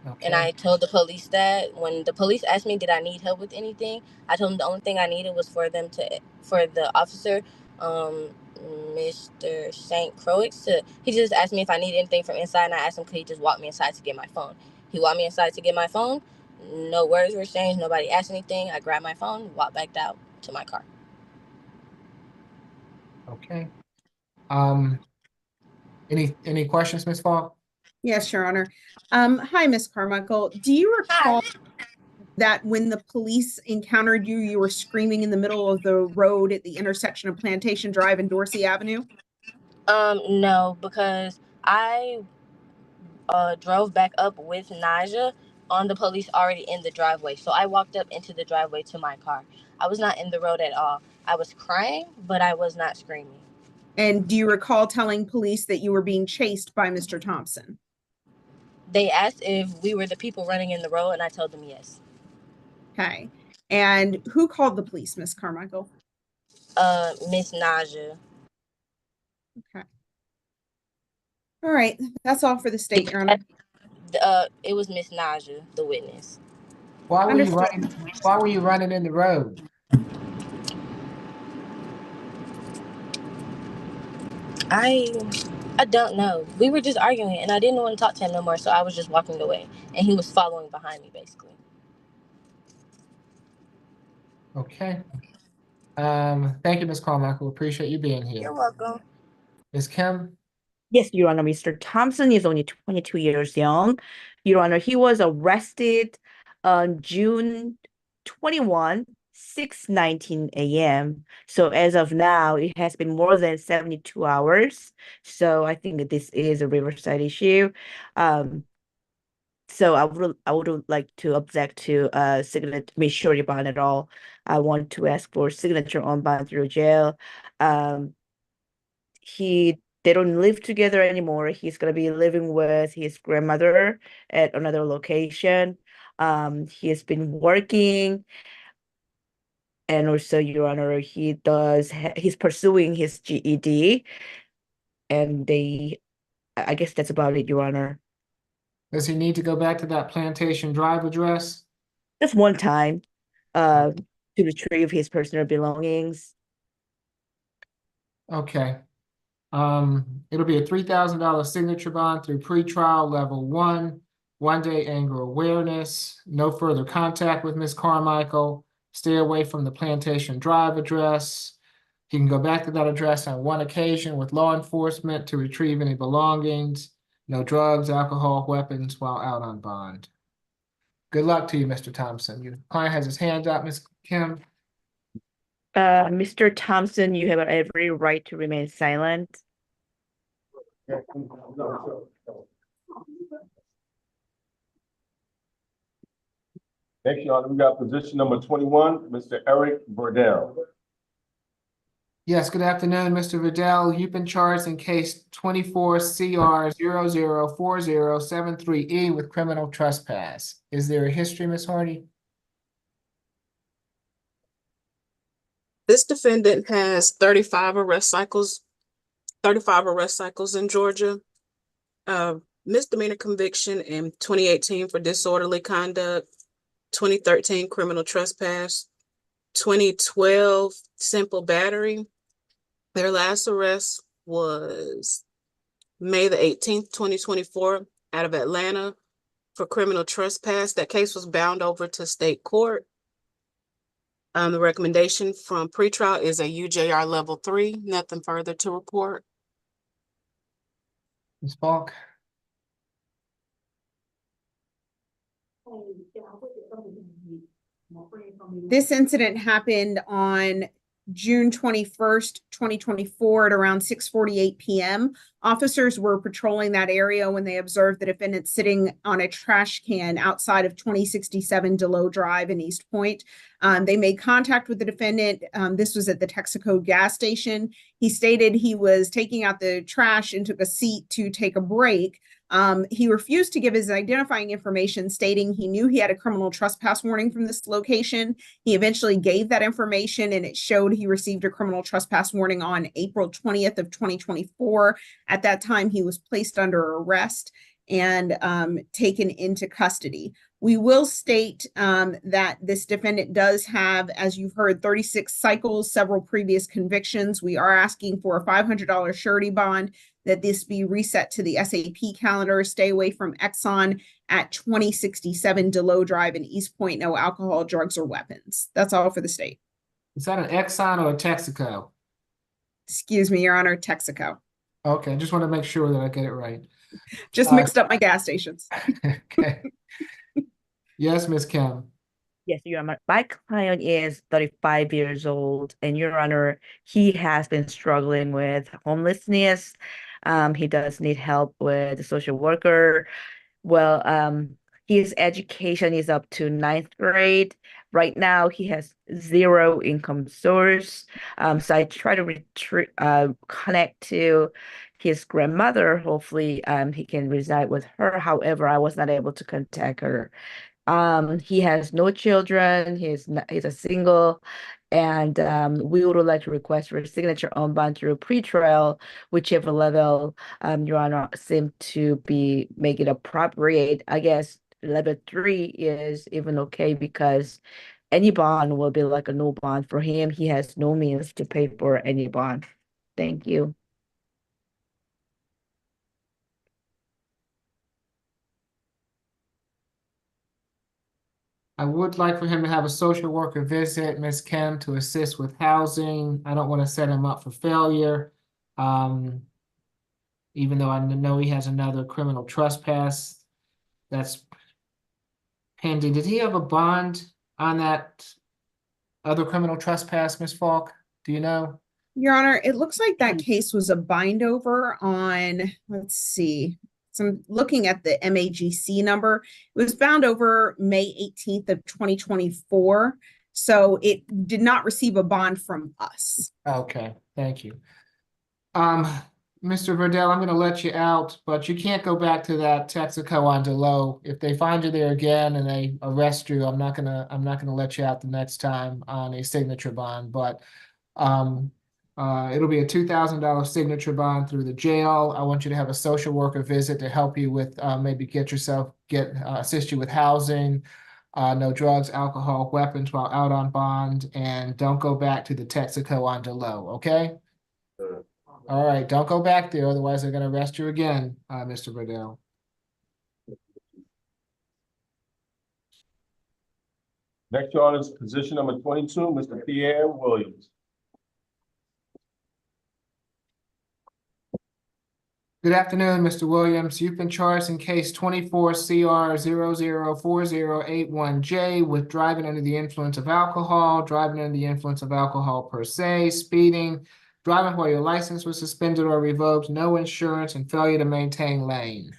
Okay. And I told the police that when the police asked me, did I need help with anything? I told them the only thing I needed was for the officer, Mr. St. Croix, he just asked me if I needed anything from inside, and I asked him, could he just walk me inside to get my phone? He walked me inside to get my phone. No words were exchanged. Nobody asked anything. I grabbed my phone, walked back out to my car. Okay. Any questions, Ms. Falk? Yes, Your Honor. Hi, Ms. Carmichael. Do you recall that when the police encountered you, you were screaming in the middle of the road at the intersection of Plantation Drive and Dorsey Avenue? No, because I drove back up with Naja on the police already in the driveway. So I walked up into the driveway to my car. I was not in the road at all. I was crying, but I was not screaming. And do you recall telling police that you were being chased by Mr. Thompson? They asked if we were the people running in the road, and I told them yes. Okay. And who called the police, Ms. Carmichael? Miss Naja. Okay. All right. That's all for the state, Your Honor. It was Miss Naja, the witness. Why were you Understood. running? Why were you running in the road? I don't know. We were just arguing, and I didn't want to talk to him no more, so I was just walking away, and he was following behind me, basically. Okay. Thank you, Ms. Carmichael. Appreciate you being here. You're welcome. Ms. Kim? Yes, Your Honor, Mr. Thompson is only 22 years young. Your Honor, he was arrested on June 21, 6:19 a.m. So as of now, it has been more than 72 hours. So I think that this is a Riverside issue. So I would like to object to signature surety bond at all. I want to ask for signature on bond through jail. They don't live together anymore. He's gonna be living with his grandmother at another location. He has been working, and also, Your Honor, he's pursuing his GED, and I guess that's about it, Your Honor. Does he need to go back to that Plantation Drive address? Just one time, to retrieve his personal belongings. Okay. It'll be a $3,000 signature bond through pretrial level 1 day anger awareness, no further contact with Ms. Carmichael, stay away from the Plantation Drive address. He can go back to that address on one occasion with law enforcement to retrieve any belongings, no drugs, alcohol, weapons while out on bond. Good luck to you, Mr. Thompson. Your client has his hand up, Ms. Kim. Mr. Thompson, you have every right to remain silent. Next, Your Honor, we got position number 21, Mr. Eric Burdell. Yes, good afternoon, Mr. Vidal. You've been charged in case 24 CR 004073E with criminal trespass. Is there a history, Ms. Hardy? This defendant has 35 arrest cycles in Georgia. misdemeanor conviction in 2018 for disorderly conduct, 2013 criminal trespass, 2012 simple battery. Their last arrest was May the 18th, 2024, out of Atlanta for criminal trespass. That case was bound over to state court. The recommendation from pretrial is a UJR level 3. Nothing further to report. Ms. Falk? This incident happened on June 21st, 2024 at around 6:48 p.m. Officers were patrolling that area when they observed the defendant sitting on a trash can outside of 2067 Delow Drive in East Point. They made contact with the defendant. This was at the Texaco gas station. He stated he was taking out the trash and took a seat to take a break. He refused to give his identifying information, stating he knew he had a criminal trespass warning from this location. He eventually gave that information, and it showed he received a criminal trespass warning on April 20th of 2024. At that time, he was placed under arrest and taken into custody. We will state that this defendant does have, as you've heard, 36 cycles, several previous convictions. We are asking for a $500 surety bond, that this be reset to the SAP calendar. Stay away from Exxon at 2067 Delow Drive in East Point. No alcohol, drugs, or weapons. That's all for the state. Is that an Exxon or a Texaco? Excuse me, Your Honor, Texaco. Okay, I just want to make sure that I get it right. Just mixed up my gas stations. Okay. Yes, Ms. Kim. Yes, Your Honor. My client is 35 years old, and Your Honor, he has been struggling with homelessness. He does need help with a social worker. Well, his education is up to 9th grade. Right now, he has zero income source. So I try to connect to his grandmother. Hopefully, he can reside with her. However, I was not able to contact her. He has no children. He's a single, and we would like to request for a signature on bond through pretrial, whichever level Your Honor seem to be making appropriate. I guess level 3 is even okay because any bond will be like a no bond for him. He has no means to pay for any bond. Thank you. I would like for him to have a social worker visit Ms. Kim to assist with housing. I don't want to set him up for failure. Even though I know he has another criminal trespass that's pending. Did he have a bond on that other criminal trespass, Ms. Falk? Do you know? Your Honor, it looks like that case was a bind over on, let's see. So I'm looking at the MAGC number. It was bound over May 18th of 2024. So it did not receive a bond from us. Okay, thank you. Mr. Verdell, I'm going to let you out, but you can't go back to that Texaco on Delow. If they find you there again and they arrest you, I'm not gonna let you out the next time on a signature bond. But it'll be a $2,000 signature bond through the jail. I want you to have a social worker visit to help you with maybe assist you with housing, no drugs, alcohol, weapons while out on bond, and don't go back to the Texaco on Delow, okay? All right, don't go back there, otherwise they're going to arrest you again, Mr. Verdell. Next, Your Honor, is position number 22, Mr. Pierre Williams. Good afternoon, Mr. Williams. You've been charged in case 24 CR 004081J with driving under the influence of alcohol, driving under the influence of alcohol per se, speeding, driving while your license was suspended or revoked, no insurance, and failure to maintain lane.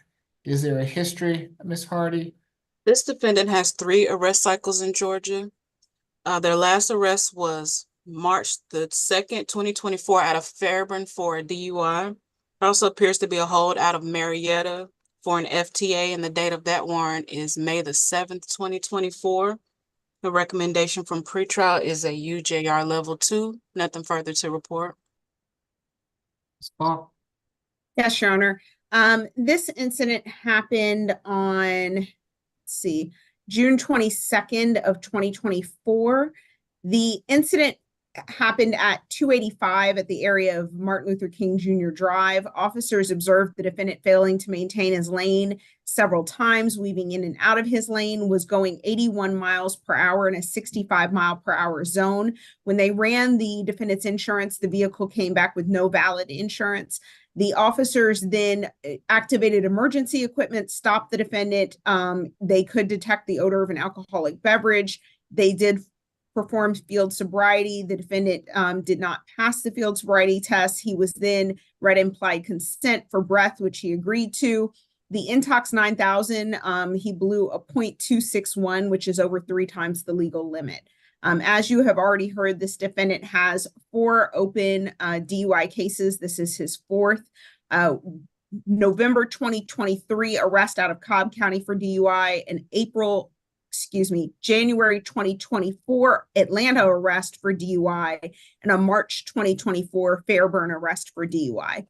Is there a history, Ms. Hardy? This defendant has 3 arrest cycles in Georgia. Their last arrest was March the 2nd, 2024 out of Fairburn for a DUI. It also appears to be a hold out of Marietta for an FTA, and the date of that warrant is May the 7th, 2024. The recommendation from pretrial is a UJR level 2. Nothing further to report. Yes, Your Honor. This incident happened on, let's see, June 22nd of 2024. The incident happened at 285 at the area of Martin Luther King Jr. Drive. Officers observed the defendant failing to maintain his lane several times, weaving in and out of his lane, was going 81 miles per hour in a 65 mile per hour zone. When they ran the defendant's insurance, the vehicle came back with no valid insurance. The officers then activated emergency equipment, stopped the defendant. They could detect the odor of an alcoholic beverage. They did perform field sobriety. The defendant did not pass the field sobriety test. He was then read implied consent for breath, which he agreed to. The Intox 9000, he blew a .261, which is over 3 times the legal limit. As you have already heard, this defendant has 4 open DUI cases. This is his 4th. November 2023 arrest out of Cobb County for DUI, and January 2024 Atlanta arrest for DUI, and a March 2024 Fairburn arrest for DUI.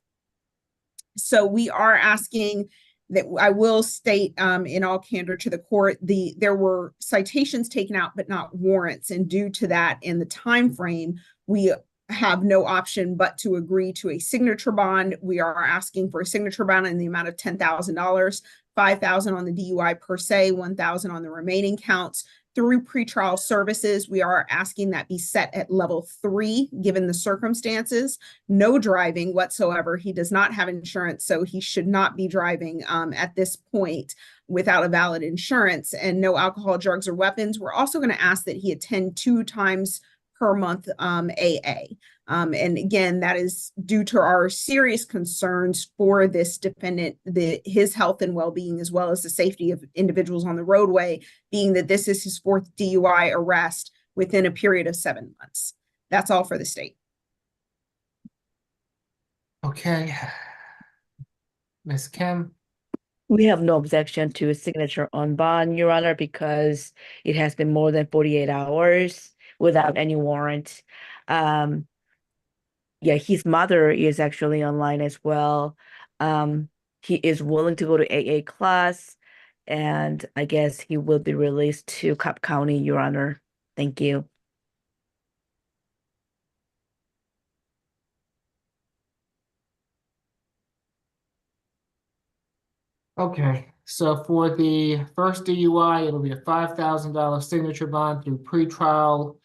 So we are asking that, I will state in all candor to the court, there were citations taken out but not warrants, and due to that in the time frame, we have no option but to agree to a signature bond. We are asking for a signature bond in the amount of $10,000, $5,000 on the DUI per se, $1,000 on the remaining counts. Through pretrial services, we are asking that be set at level 3, given the circumstances. No driving whatsoever. He does not have insurance, so he should not be driving at this point without a valid insurance, and no alcohol, drugs, or weapons. We're also going to ask that he attend 2 times per month AA. And again, that is due to our serious concerns for this defendant, his health and well-being, as well as the safety of individuals on the roadway, being that this is his 4th DUI arrest within a period of 7 months. That's all for the state. Okay. Ms. Kim? We have no objection to a signature on bond, Your Honor, because it has been more than 48 hours without any warrant. Yeah, his mother is actually online as well. He is willing to go to AA class, and I guess he will be released to Cobb County, Your Honor. Thank you. Okay, so for the first DUI, it'll be a $5,000 signature bond through pretrial.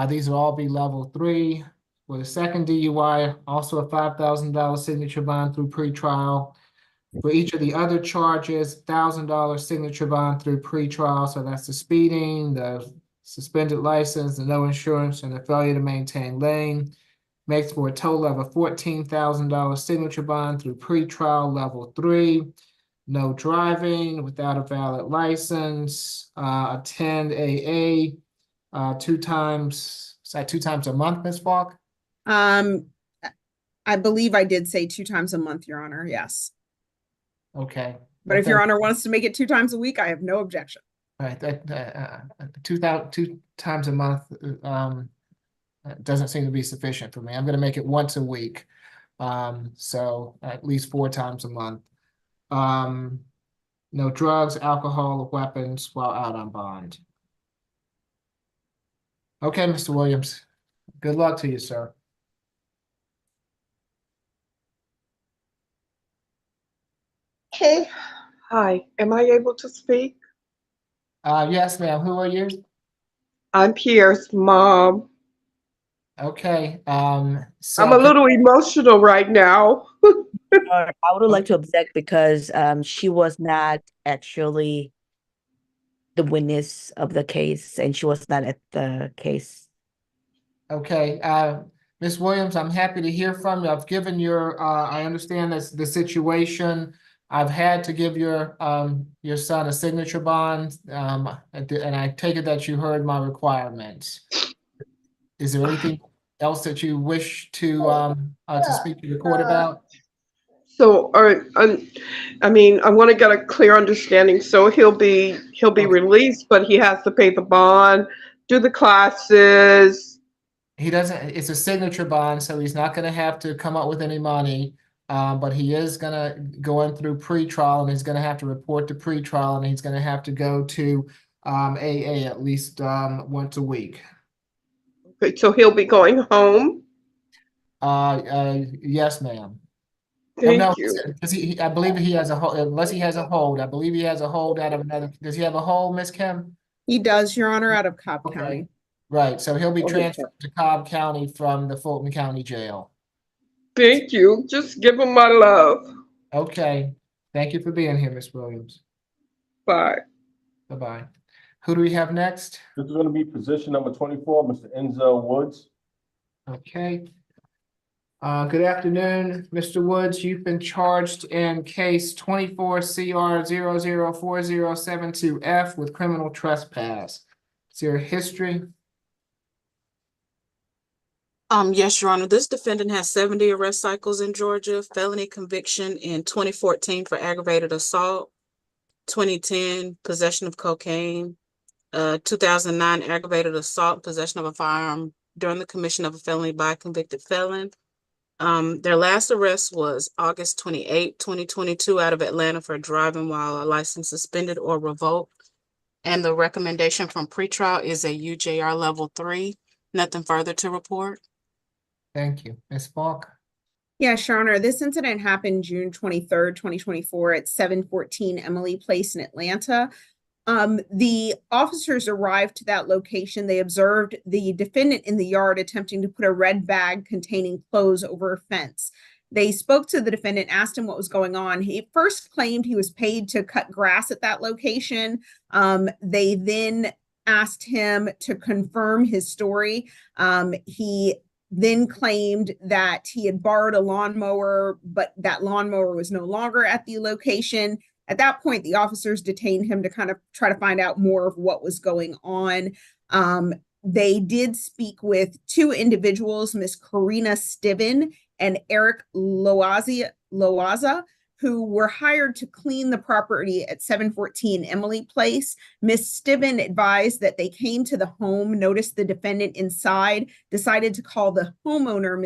These will all be level 3. For the second DUI, also a $5,000 signature bond through pretrial. For each of the other charges, $1,000 signature bond through pretrial. So that's the speeding, the suspended license, the no insurance, and the failure to maintain lane. Makes for a total of a $14,000 signature bond through pretrial level 3. No driving without a valid license. Attend AA 2 times. Is that 2 times a month, Ms. Falk? I believe I did say 2 times a month, Your Honor. Yes. Okay. But if Your Honor wants to make it 2 times a week, I have no objection. All right, that 2 times a month doesn't seem to be sufficient for me. I'm going to make it once a week, so at least 4 times a month. No drugs, alcohol, or weapons while out on bond. Okay, Mr. Williams. Good luck to you, sir. Hey, hi. Am I able to speak? Yes, ma'am. Who are you? I'm Pierre's mom. Okay. So I'm a little emotional right now. I would like to object because she was not actually the witness of the case, and she was not at the case. Okay, Ms. Williams, I'm happy to hear from you. I've given your, I understand this, the situation. I've had to give your son a signature bond, and I take it that you heard my requirements. Is there anything else that you wish to speak to the court about? So, I mean, I want to get a clear understanding. So he'll be released, but he has to pay the bond, do the classes. He doesn't, it's a signature bond, so he's not going to have to come up with any money. But he is gonna go in through pretrial, and he's gonna have to report to pretrial, and he's gonna have to go to AA at least once a week. Okay, so he'll be going home. Yes, ma'am. Oh, Thank no, you. does I believe he has a hold, unless he has a hold. I believe he has a hold out of another. Does he have a hold, Miss Kim? He does, Your Honor, out of Cobb Okay. County. Right, so he'll be Okay. transferred to Cobb County from the Fulton County Jail. Thank you. Just give him my love. Okay, thank you for being here, Miss Williams. Bye. Bye-bye. Who do we have next? This is gonna be position number 24, Mr. Enzo Woods. Okay. Good afternoon, Mr. Woods. You've been charged in case 24 CR 004072F with criminal trespass. Is your history? Yes, Your Honor, this defendant has 70 arrest cycles in Georgia, felony conviction in 2014 for aggravated assault, 2010 possession of cocaine, 2009 aggravated assault, possession of a firearm during the commission of a felony by a convicted felon. Their last arrest was August 28, 2022 out of Atlanta for driving while a license suspended or revoked. And the recommendation from pretrial is a UJR level 3. Nothing further to report. Thank you. Ms. Falk? Yes, Your Honor, this incident happened June 23rd, 2024 at 714 Emily Place in Atlanta. The officers arrived to that location. They observed the defendant in the yard attempting to put a red bag containing clothes over a fence. They spoke to the defendant, asked him what was going on. He first claimed he was paid to cut grass at that location. They then asked him to confirm his story. He then claimed that he had borrowed a lawnmower, but that lawnmower was no longer at the location. At that point, the officers detained him to kind of try to find out more of what was going on. They did speak with two individuals, Miss Karina Stiven and Eric Loaza, who were hired to clean the property at 714 Emily Place. Miss Stiven advised that they came to the home, noticed the defendant inside, decided to call the homeowner,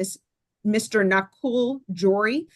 Mr. Nakul Jory.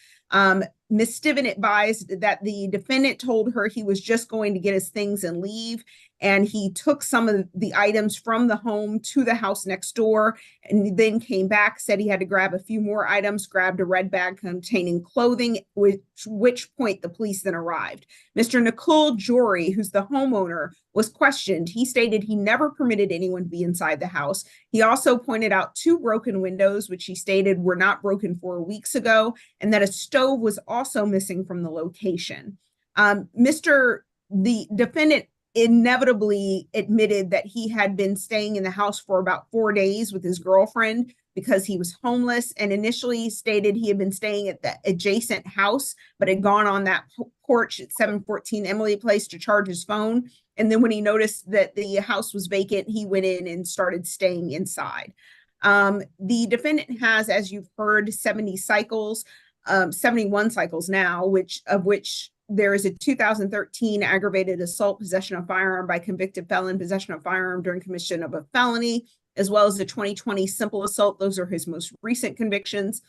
Ms. Stiven advised that the defendant told her he was just going to get his things and leave, and he took some of the items from the home to the house next door, and then came back, said he had to grab a few more items, grabbed a red bag containing clothing, which point the police then arrived. Mr. Nakul Jory, who's the homeowner, was questioned. He stated he never permitted anyone to be inside the house. He also pointed out two broken windows, which he stated were not broken 4 weeks ago, and that a stove was also missing from the location. The defendant inevitably admitted that he had been staying in the house for about 4 days with his girlfriend because he was homeless, and initially stated he had been staying at the adjacent house, but had gone on that porch at 714 Emily Place to charge his phone. And then when he noticed that the house was vacant, he went in and started staying inside. The defendant has, as you've heard, 71 cycles now, which there is a 2013 aggravated assault, possession of firearm by convicted felon, possession of firearm during commission of a felony, as well as the 2020 simple assault. Those are his most recent convictions.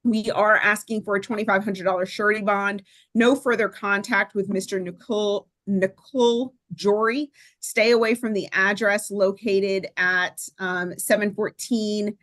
We are asking for a $2,500 surety bond. No further contact with Mr. Nakul Jory. Stay away from the address located at 714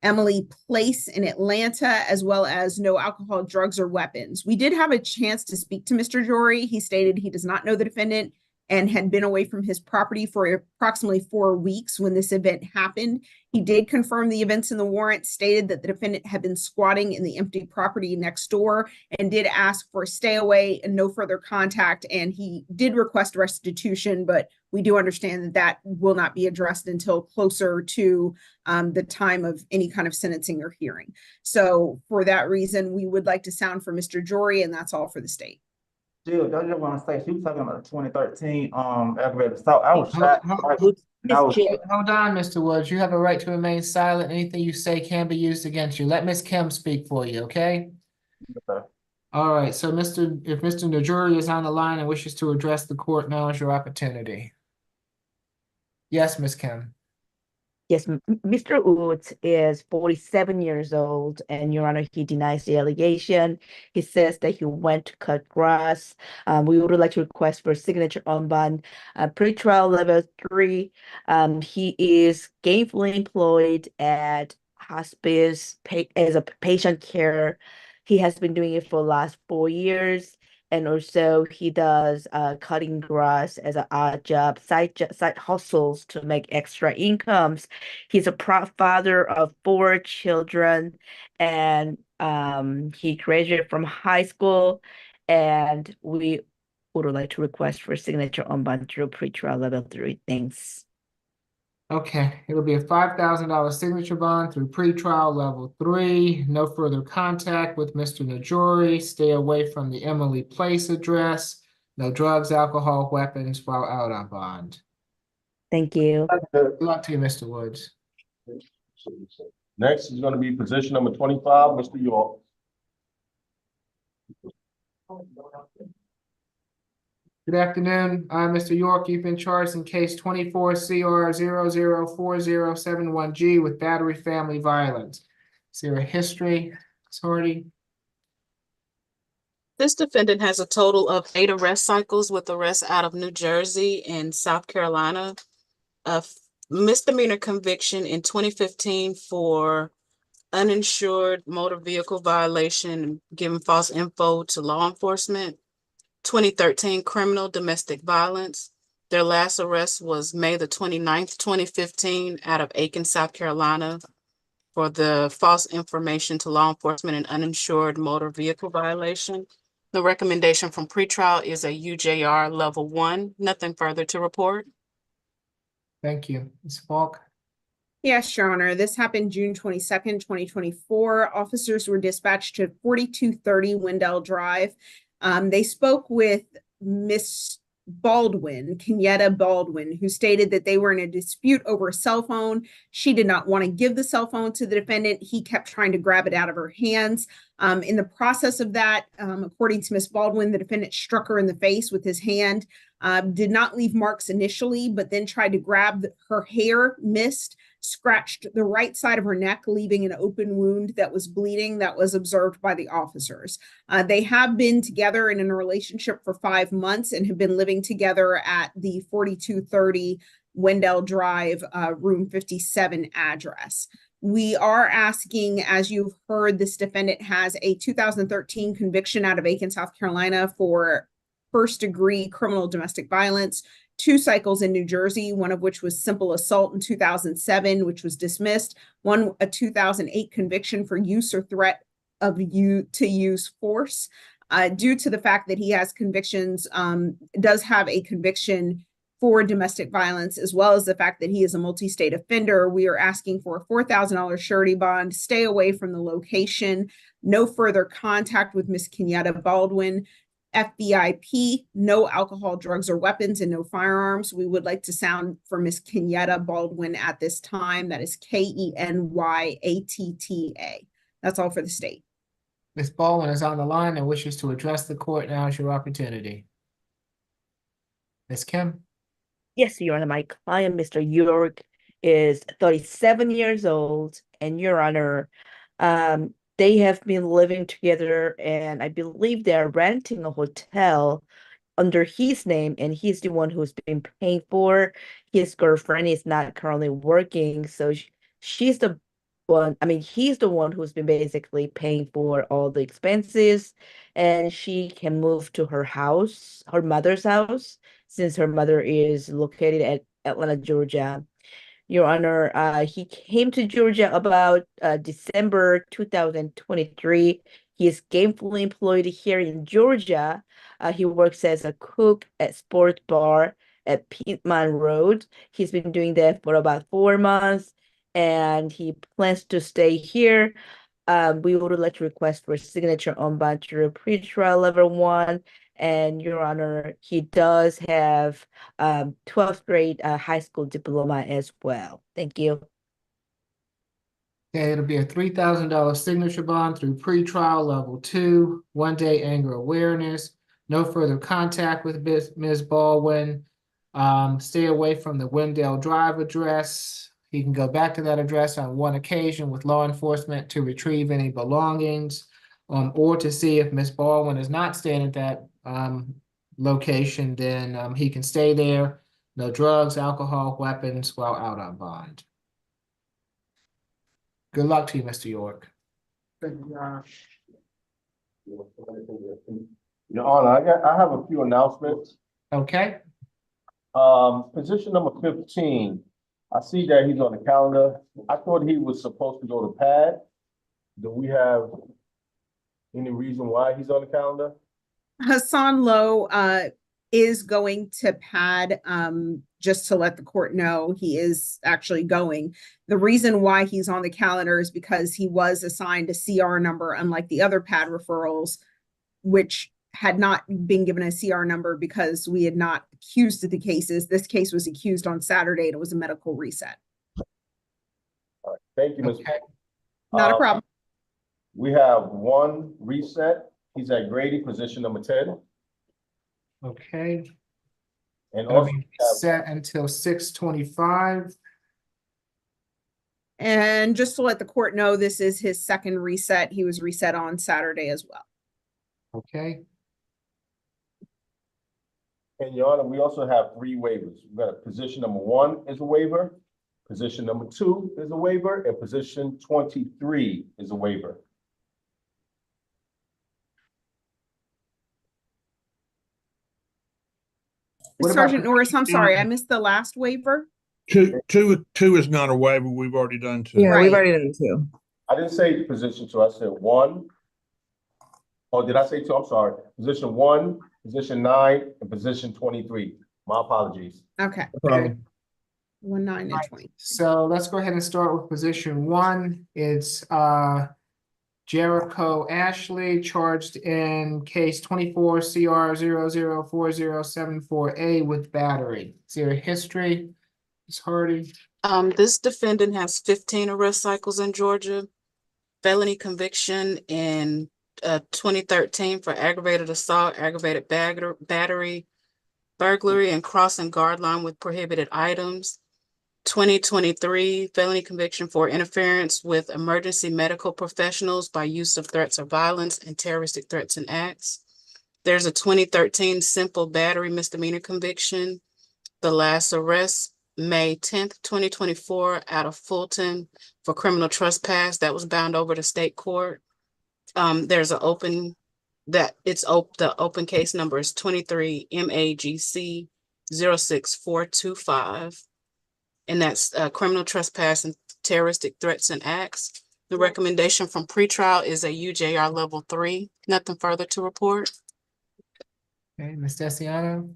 Emily Place in Atlanta, as well as no alcohol, drugs, or weapons. We did have a chance to speak to Mr. Jory. He stated he does not know the defendant and had been away from his property for approximately 4 weeks when this event happened. He did confirm the events in the warrant, stated that the defendant had been squatting in the empty property next door, and did ask for a stay away and no further contact. And he did request restitution, but we do understand that that will not be addressed until closer to the time of any kind of sentencing or hearing. So for that reason, we would like to sound for Mr. Jory, and that's all for the state. Jill, I just want to say, she was talking about 2013 aggravated assault. I was shot. Hold on, Mr. Woods. You have a right to remain silent. Anything you say can be used against you. Let Ms. Kim speak for you, okay? Okay. All right, so if Mr. Najuri is on the line and wishes to address the court, now is your opportunity. Yes, Ms. Kim. Yes, Mr. Woods is 47 years old, and Your Honor, he denies the allegation. He says that he went to cut grass. We would like to request for signature on bond, pretrial level 3. He is gainfully employed at hospice as a patient care. He has been doing it for the last 4 years. And also he does cutting grass as an odd job, side hustles to make extra incomes. He's a proud father of 4 children, and he graduated from high school. And we would like to request for signature on bond through pretrial level 3. Thanks. Okay, it'll be a $5,000 signature bond through pretrial level 3. No further contact with Mr. Najori. Stay away from the Emily Place address. No drugs, alcohol, weapons while out on bond. Thank you. Good luck to you, Mr. Woods. Next is gonna be position number 25, Mr. York. Good afternoon, Mr. York. You've been charged in case 24 CR 004071G with battery family violence. Is there a history, Sorry? This defendant has a total of 8 arrest cycles with arrests out of New Jersey and South Carolina. A misdemeanor conviction in 2015 for uninsured motor vehicle violation, giving false info to law enforcement. 2013 criminal domestic violence. Their last arrest was May the 29th, 2015 out of Aiken, South Carolina for the false information to law enforcement and uninsured motor vehicle violation. The recommendation from pretrial is a UJR level 1. Nothing further to report. Thank you. Ms. Falk? Yes, Your Honor. This happened June 22nd, 2024. Officers were dispatched to 4230 Wendell Drive. They spoke with Miss Baldwin, Kenyetta Baldwin, who stated that they were in a dispute over a cell phone. She did not want to give the cell phone to the defendant. He kept trying to grab it out of her hands. In the process of that, according to Miss Baldwin, the defendant struck her in the face with his hand, did not leave marks initially, but then tried to grab her hair, missed, scratched the right side of her neck, leaving an open wound that was bleeding that was observed by the officers. They have been together and in a relationship for 5 months and have been living together at the 4230 Wendell Drive, room 57 address. We are asking, as you've heard, this defendant has a 2013 conviction out of Aiken, South Carolina for first-degree criminal domestic violence, 2 cycles in New Jersey, one of which was simple assault in 2007, which was dismissed, a 2008 conviction for use or threat of to use force. Due to the fact that he has convictions, does have a conviction for domestic violence, as well as the fact that he is a multi-state offender, we are asking for a $4,000 surety bond, stay away from the location, no further contact with Ms. Kenyetta Baldwin, FBIP, no alcohol, drugs, or weapons, and no firearms. We would like to sound for Ms. Kenyetta Baldwin at this time. That is KENYATTA. That's all for the state. Ms. Baldwin is on the line and wishes to address the court. Now is your opportunity. Ms. Kim? Yes, Your Honor. My client, Mr. York, is 37 years old, and Your Honor, they have been living together, and I believe they're renting a hotel under his name, and he's the one who's been paying for. His girlfriend is not currently working, so she's the one, I mean, he's the one who's been basically paying for all the expenses, and she can move to her house, her mother's house, since her mother is located at Atlanta, Georgia. Your Honor, he came to Georgia about December 2023. He is gainfully employed here in Georgia. He works as a cook at Sports Bar at Piedmont Road. He's been doing that for about 4 months, and he plans to stay here. We would like to request for signature on bond through pretrial level 1. And Your Honor, he does have 12th grade high school diploma as well. Thank you. Okay, it'll be a $3,000 signature bond through pretrial level 2, 1-day anger awareness, no further contact with Ms. Baldwin. Stay away from the Wendell Drive address. He can go back to that address on one occasion with law enforcement to retrieve any belongings, or to see if Miss Baldwin is not staying at that location, then he can stay there. No drugs, alcohol, weapons while out on bond. Good luck to you, Mr. York. Your Honor, I have a few announcements. Okay. Position number 15. I see that he's on the calendar. I thought he was supposed to go to PAD. Do we have any reason why he's on the calendar? Hassan Lowe is going to PAD, just to let the court know he is actually going. The reason why he's on the calendar is because he was assigned a CR number, unlike the other PAD referrals, which had not been given a CR number because we had not accused the cases. This case was accused on Saturday and it was a medical reset. All right. Thank you, Ms. Okay. Not a problem. We have one reset. He's at Grady, position number 10. Okay. And It'll also be set until 6:25. And just to let the court know, this is his second reset. He was reset on Saturday as well. Okay. And Your Honor, we also have 3 waivers. We've got a position number 1 is a waiver, position number 2 is a waiver, and position 23 is a waiver. Sergeant Norris, I'm sorry, I missed the last waiver. Two is not a waiver. We've already done 2. Yeah, we've Right. already done 2. I didn't say position 2, I said 1. Oh, did I say 2? I'm sorry. Position 1, position 9, and position 23. My apologies. Okay. Okay. 1, 9, and 20. So let's go ahead and start with position 1. It's Jericho Ashley, charged in case 24 CR 004074A with battery. Is there a history, Ms. Hardy? This defendant has 15 arrest cycles in Georgia, felony conviction in 2013 for aggravated assault, aggravated battery, burglary, and crossing guard line with prohibited items. 2023 felony conviction for interference with emergency medical professionals by use of threats of violence and terroristic threats and acts. There's a 2013 simple battery misdemeanor conviction. The last arrest, May 10th, 2024, out of Fulton for criminal trespass. That was bound over to state court. There's an open the open case number is 23 MAGC 06425. And that's criminal trespass and terroristic threats and acts. The recommendation from pretrial is a UJR level 3. Nothing further to report. Okay, Ms. Desiano?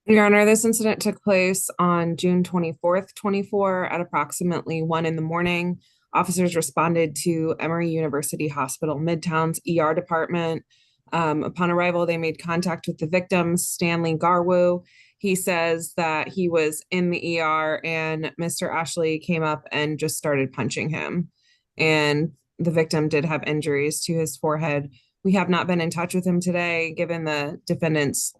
Your Honor, this incident took place on June 24th, 24 at approximately 1 a.m. Officers responded to Emory University Hospital Midtown's ER department. Upon arrival, they made contact with the victim, Stanley Garwu. He says that he was in the ER and Mr. Ashley came up and just started punching him. And the victim did have injuries to his forehead. We have not been in touch with him today, given the defendant's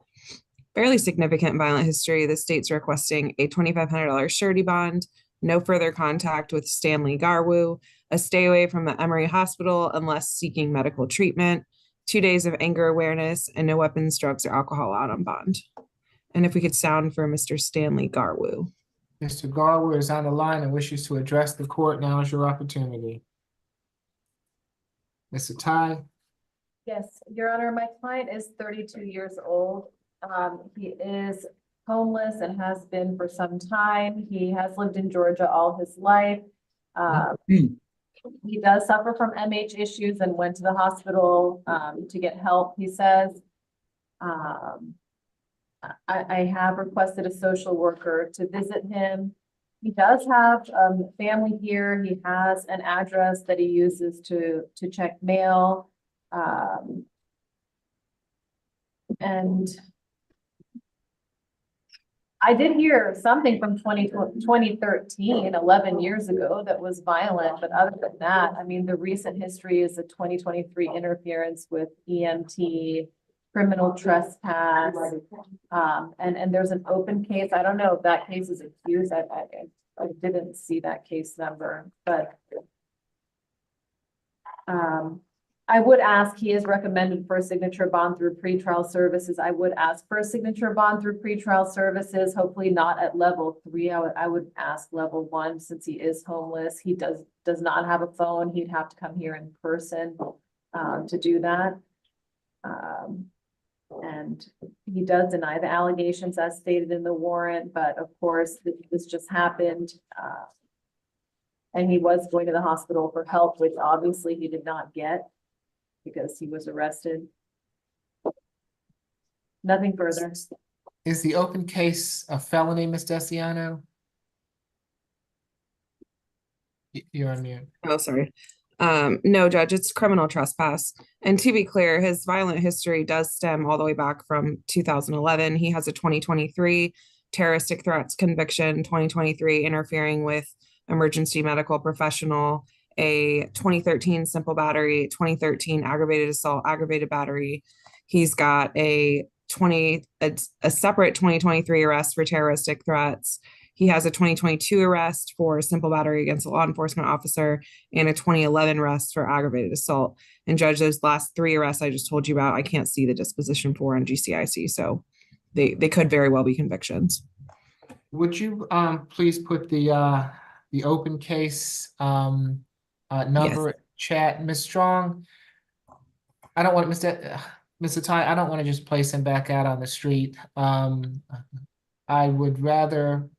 fairly significant violent history. The state's requesting a $2,500 surety bond, no further contact with Stanley Garwu, a stay away from the Emory Hospital unless seeking medical treatment, 2 days of anger awareness, and no weapons, drugs, or alcohol out on bond. And if we could sound for Mr. Stanley Garwu. Mr. Garwu is on the line and wishes to address the court. Now is your opportunity. Mr. Ty? Yes, Your Honor, my client is 32 years old. He is homeless and has been for some time. He has lived in Georgia all his life. He does suffer from MH issues and went to the hospital to get help. He says, I have requested a social worker to visit him. He does have family here. He has an address that he uses to check mail. And I did hear something from 2013, 11 years ago, that was violent, but other than that, I mean, the recent history is a 2023 interference with EMT, criminal trespass, and there's an open case. I don't know if that case is accused. I didn't see that case number, but I would ask, he is recommended for a signature bond through pretrial services. I would ask for a signature bond through pretrial services, hopefully not at level 3. I would ask level 1 since he is homeless. He does not have a phone. He'd have to come here in person to do that. And he does deny the allegations as stated in the warrant, but of course, this just happened. And he was going to the hospital for help, which obviously he did not get because he was arrested. Nothing further. Is the open case a felony, Ms. Desiano? You're on mute. Oh, sorry. No, Judge, it's criminal trespass. And to be clear, his violent history does stem all the way back from 2011. He has a 2023 terroristic threats conviction, 2023 interfering with emergency medical professional, a 2013 simple battery, 2013 aggravated assault, aggravated battery. He's got a separate 2023 arrest for terroristic threats. He has a 2022 arrest for simple battery against a law enforcement officer and a 2011 arrest for aggravated assault. And Judge, those last 3 arrests I just told you about, I can't see the disposition for on GCIC, so they could very well be convictions. Would you please put the open case number Yes. chat, Ms. Strong? I don't want Mr. Ty, I don't want to just place him back out on the street. I would rather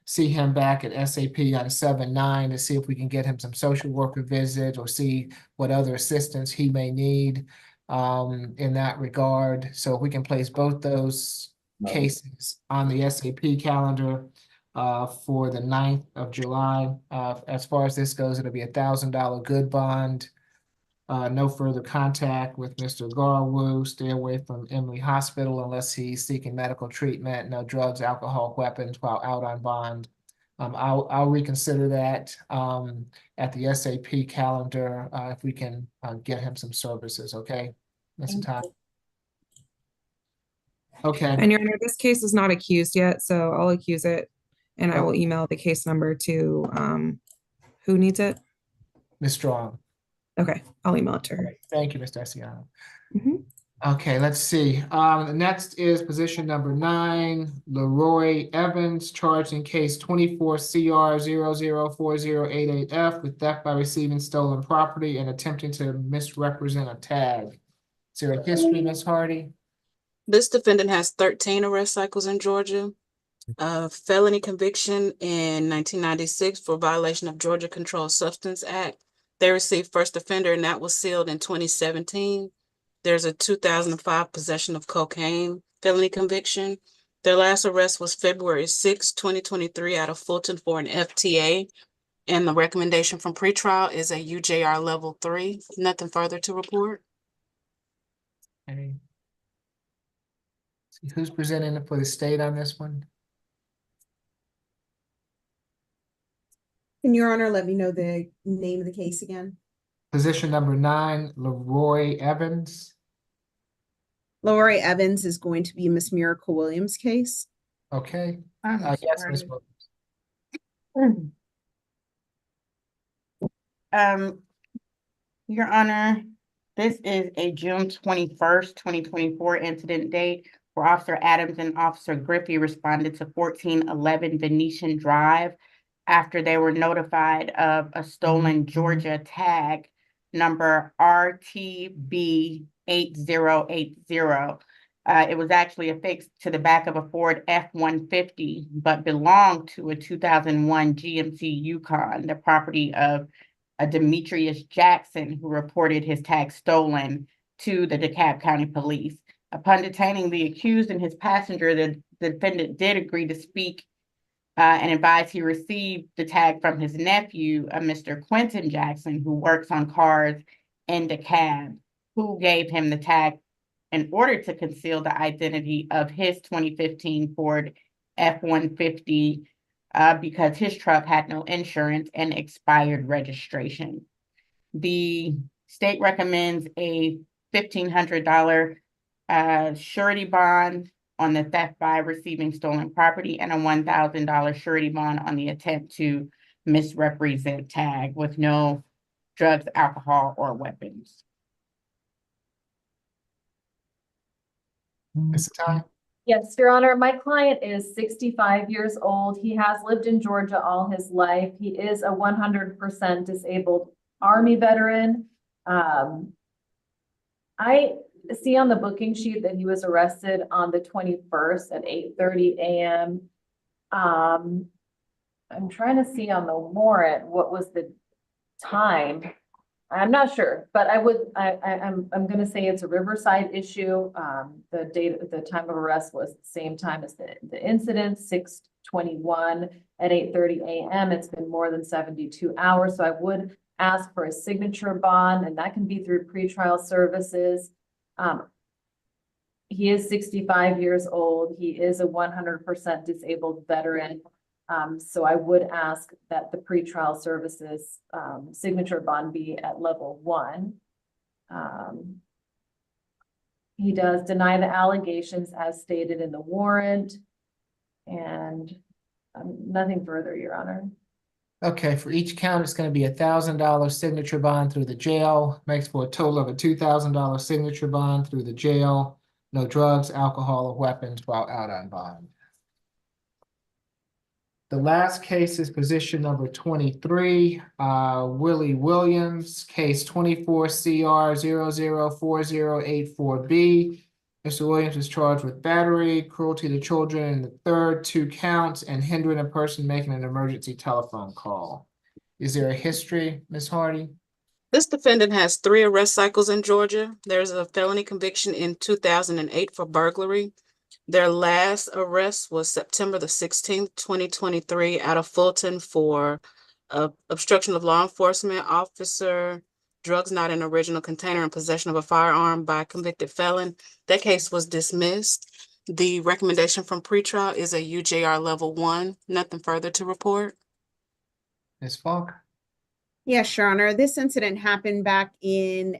see him back at SAP on 7-9 to see if we can get him some social worker visit or see what other assistance he may need in that regard. So if we can place both those cases on the SAP calendar for the 9th of July. As far as this goes, it'll be $1,000 good bond. No further contact with Mr. Garwu. Stay away from Emory Hospital unless he's seeking medical treatment. No drugs, alcohol, weapons while out on bond. I'll reconsider that at the SAP calendar if we can get him some services. Okay, Mr. Todd. Okay. And Your Honor, this case is not accused yet, so I'll accuse it, and I will email the case number to who needs it? Ms. Strong. Okay, I'll email it to her. Thank you, Mr. Desiano. Mm-hmm. Okay, let's see. The next is position number 9, Leroy Evans, charged in case 24 CR 004088F with theft by receiving stolen property and attempting to misrepresent a tag. Is there a history, Ms. Hardy? This defendant has 13 arrest cycles in Georgia. Felony conviction in 1996 for violation of Georgia Controlled Substance Act. They received first offender, and that was sealed in 2017. There's a 2005 possession of cocaine felony conviction. Their last arrest was February 6, 2023 out of Fulton for an FTA. And the recommendation from pretrial is a UJR level 3. Nothing further to report. Okay. See who's presenting for the state on this one? Can Your Honor let me know the name of the case again? Position number 9, Leroy Evans. Lori Evans is going to be Miss Miracle Williams' case. Okay. I'm Yes, sorry. Ms. Williams. Your Honor, this is a June 21st, 2024 incident date where Officer Adams and Officer Griffey responded to 1411 Venetian Drive after they were notified of a stolen Georgia tag number RTB 8080. It was actually affixed to the back of a Ford F-150, but belonged to a 2001 GMC Yukon, the property of a Demetrius Jackson, who reported his tag stolen to the DeKalb County Police. Upon detaining the accused and his passenger, the defendant did agree to speak and advised he received the tag from his nephew, Mr. Quentin Jackson, who works on cars in DeKalb, who gave him the tag in order to conceal the identity of his 2015 Ford F-150 because his truck had no insurance and expired registration. The state recommends a $1,500 surety bond on the theft by receiving stolen property, and a $1,000 surety bond on the attempt to misrepresent tag with no drugs, alcohol, or weapons. Mr. Ty? Yes, Your Honor, my client is 65 years old. He has lived in Georgia all his life. He is a 100% disabled Army veteran. I see on the booking sheet that he was arrested on the 21st at 8:30 a.m. I'm trying to see on the warrant what was the time. I'm not sure, but I'm gonna say it's a Riverside issue. The time of arrest was the same time as the incident, 6:21 at 8:30 a.m. It's been more than 72 hours, so I would ask for a signature bond, and that can be through pretrial services. He is 65 years old. He is a 100% disabled veteran. So I would ask that the pretrial services signature bond be at level 1. He does deny the allegations as stated in the warrant, and nothing further, Your Honor. Okay, for each count, it's going to be $1,000 signature bond through the jail, makes for a total of a $2,000 signature bond through the jail. No drugs, alcohol, or weapons while out on bond. The last case is position number 23, Willie Williams, case 24CR004084B. Mr. Williams is charged with battery, cruelty to children in the third 2 counts, and hindering a person making an emergency telephone call. Is there a history, Ms. Hardy? This defendant has 3 arrest cycles in Georgia. There's a felony conviction in 2008 for burglary. Their last arrest was September the 16th, 2023 out of Fulton for obstruction of law enforcement officer, drugs not in original container, and possession of a firearm by a convicted felon. That case was dismissed. The recommendation from pretrial is a UJR level 1. Nothing further to report. Ms. Falk? Yes, Your Honor. This incident happened back in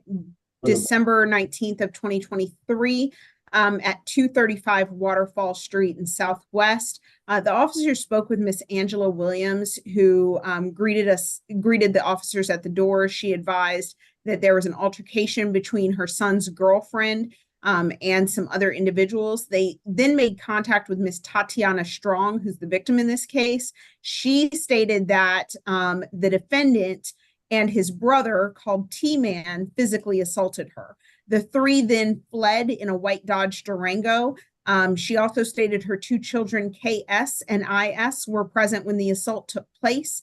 December 19th of 2023 at 235 Waterfall Street in Southwest. The officer spoke with Miss Angela Williams, who greeted the officers at the door. She advised that there was an altercation between her son's girlfriend and some other individuals. They then made contact with Miss Tatiana Strong, who's the victim in this case. She stated that the defendant and his brother, called T-Man, physically assaulted her. The 3 then fled in a white Dodge Durango. She also stated her 2 children, KS and IS, were present when the assault took place.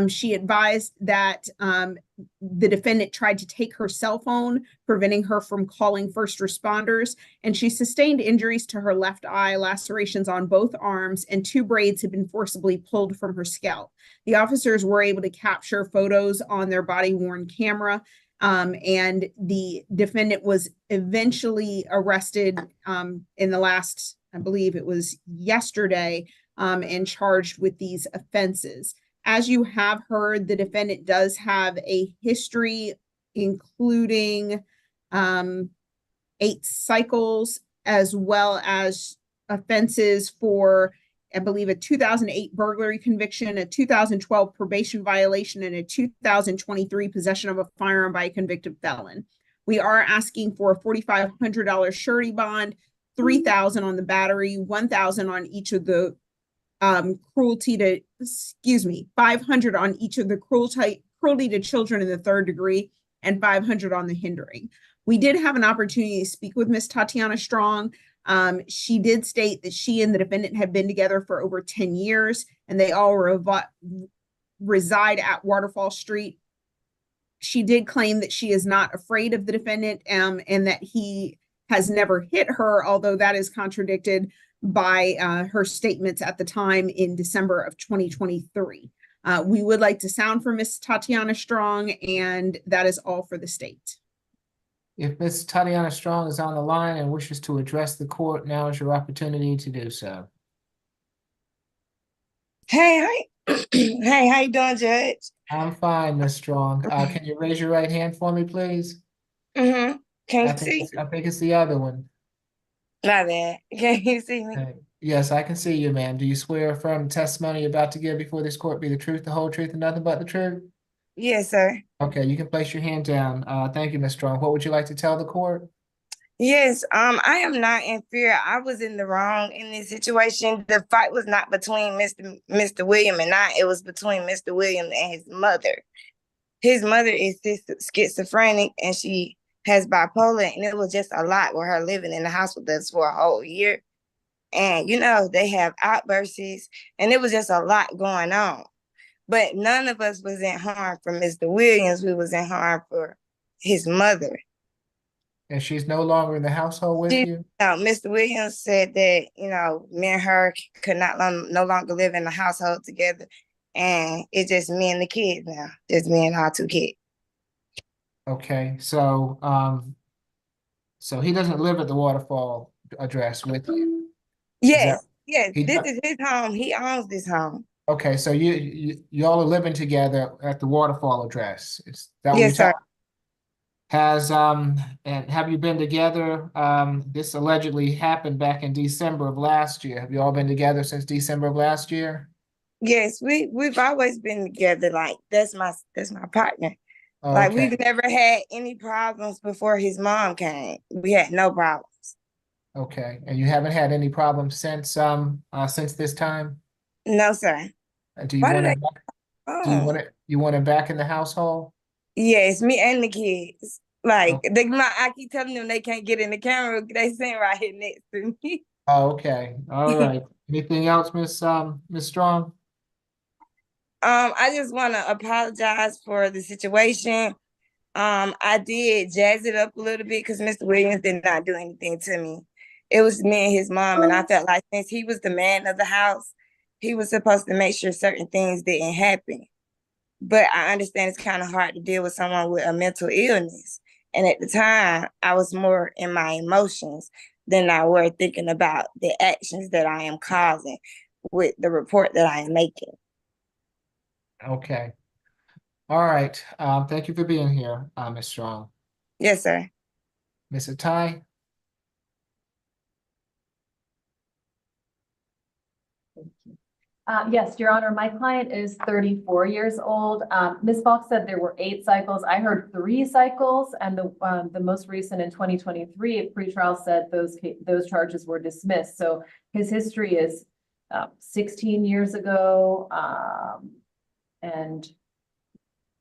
She advised that the defendant tried to take her cell phone, preventing her from calling first responders, and she sustained injuries to her left eye, lacerations on both arms, and 2 braids had been forcibly pulled from her scalp. The officers were able to capture photos on their body-worn camera, and the defendant was eventually arrested in the last, I believe it was yesterday, and charged with these offenses. As you have heard, the defendant does have a history, including 8 cycles, as well as offenses for, I believe, a 2008 burglary conviction, a 2012 probation violation, and a 2023 possession of a firearm by a convicted felon. We are asking for a $4,500 surety bond, $3,000 on the battery, $1,000 on each of the $500 on each of the cruelty to children in the 3rd degree, and $500 on the hindering. We did have an opportunity to speak with Miss Tatiana Strong. She did state that she and the defendant had been together for over 10 years, and they all reside at Waterfall Street. She did claim that she is not afraid of the defendant, and that he has never hit her, although that is contradicted by her statements at the time in December of 2023. We would like to sound for Miss Tatiana Strong, and that is all for the state. If Ms. Tatiana Strong is on the line and wishes to address the court, now is your opportunity to do so. Hey, hey, how you doing, Judge? I'm fine, Ms. Strong. Can you raise your right hand for me, please? Can I you see? think it's the other one. My bad. Can you see me? Yes, I can see you, ma'am. Do you swear or affirm the testimony you're about to give before this court be the truth, the whole truth, and nothing but the truth? Yes, sir. Okay, you can place your hand down. Thank you, Ms. Strong. What would you like to tell the court? Yes, I am not in fear. I was in the wrong in this situation. The fight was not between Mr. William and I. It was between Mr. William and his mother. His mother is schizophrenic and she has bipolar, and it was just a lot with her living in the house with us for a whole year. And you know, they have outbursts, and it was just a lot going on. But none of us was in harm for Mr. Williams. We was in harm for his mother. And she's no longer in the household with you? Mr. Williams said that, you know, me and her could no longer live in the household together. And it's just me and the kids now. Just me and our two kids. Okay, so he doesn't live at the Waterfall address with you? Yes, yes. He This does- is his home. He owns this home. Okay, so y'all are living together at the Waterfall address. Is that what Yes, you're sir. telling? And have you been together? This allegedly happened back in December of last year. Have you all been together since December of last year? Yes, we've always been together. Like that's my partner. Like Okay, we've never had any problems before his mom came. We had no problems. okay. And you haven't had any problems since this time? No, sir. Do you Why want did it? Oh. You want it back in the household? Yes, me and the kids. Like Okay. I keep telling them they can't get in the camera. They sitting right here next to me. Oh, okay. All right. Anything else, Miss Strong? I just want to apologize for the situation. I did jazz it up a little bit because Mr. Williams did not do anything to me. It was me and his mom, and I felt like since he was the man of the house, he was supposed to make sure certain things didn't happen. But I understand it's kind of hard to deal with someone with a mental illness. And at the time, I was more in my emotions than I were thinking about the actions that I am causing with the report that I am making. Okay. All right. Thank you for being here, Ms. Strong. Yes, sir. Ms. Atai? Yes, Your Honor, my client is 34 years old. Ms. Fox said there were 8 cycles. I heard 3 cycles, and the most recent in 2023, at pretrial said those charges were dismissed. So his history is 16 years ago, and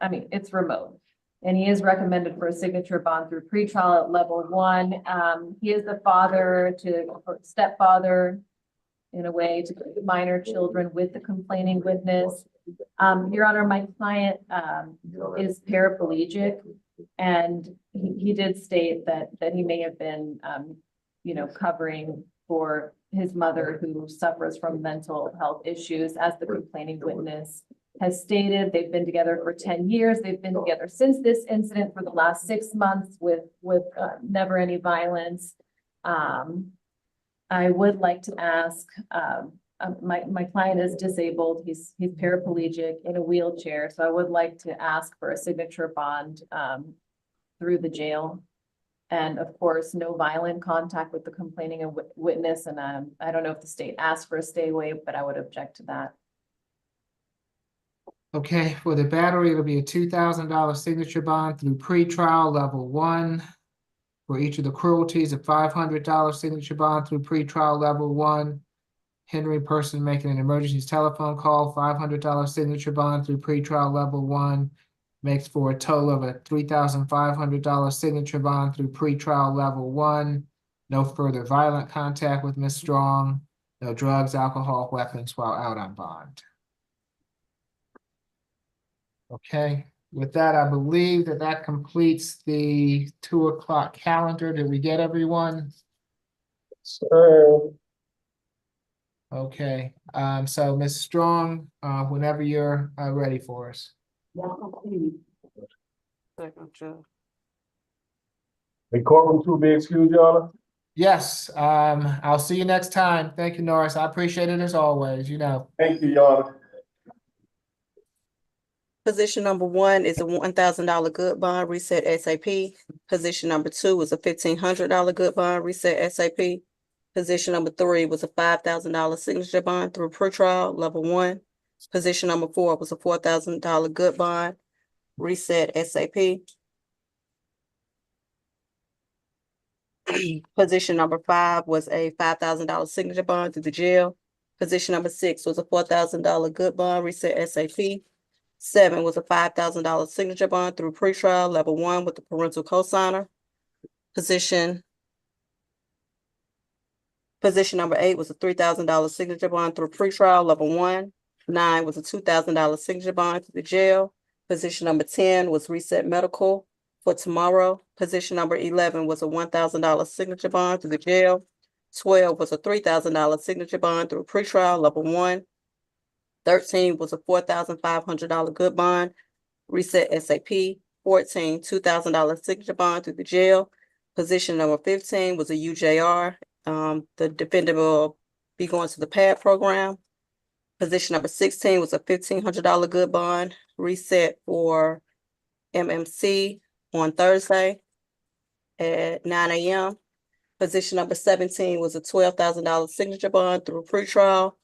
I mean, it's remote. And he is recommended for a signature bond through pretrial at level 1. He is the stepfather in a way to minor children with the complaining witness. Your Honor, my client is paraplegic, and he did state that he may have been, covering for his mother who suffers from mental health issues, as the complaining witness has stated. They've been together for 10 years. They've been together since this incident for the last 6 months with never any violence. I would like to ask, my client is disabled. He's paraplegic in a wheelchair. So I would like to ask for a signature bond through the jail. And of course, no violent contact with the complaining witness. And I don't know if the state asked for a stay away, but I would object to that. Okay, for the battery, it'll be a $2,000 signature bond through pretrial level 1. For each of the cruelties, a $500 signature bond through pretrial level 1. Hindering person making an emergency telephone call, $500 signature bond through pretrial level 1. Makes for a total of a $3,500 signature bond through pretrial level 1. No further violent contact with Ms. Strong. No drugs, alcohol, weapons while out on bond. Okay, with that, I believe that completes the 2 o'clock calendar. Did we get everyone? Sir. Okay, so Ms. Strong, whenever you're ready for us. The courtroom to be excused, Your Honor? Yes, I'll see you next time. Thank you, Norris. I appreciate it as always, Thank you, Your Honor. Position number 1 is a $1,000 good bond reset SAP. Position number 2 is a $1,500 good bond reset SAP. Position number 3 was a $5,000 signature bond through pretrial, level 1. Position number 4 was a $4,000 good bond, reset SAP. Position number 5 was a $5,000 signature bond through the jail. Position number 6 was a $4,000 good bond, reset SAP. 7 was a $5,000 signature bond through pretrial, level 1 with the parental cosigner. Position number 8 was a $3,000 signature bond through pretrial, level 1. 9 was a $2,000 signature bond to the jail. Position number 10 was reset medical for tomorrow. Position number 11 was a $1,000 signature bond to the jail. 12 was a $3,000 signature bond through pretrial, level 1. 13 was a $4,500 good bond, reset SAP. 14, $2,000 signature bond through the jail. Position number 15 was a UJR. The defendant will be going to the PAD program. Position number 16 was a $1,500 good bond, reset for MMC on Thursday at 9 a.m. Position number 17 was a $12,000 signature bond through pretrial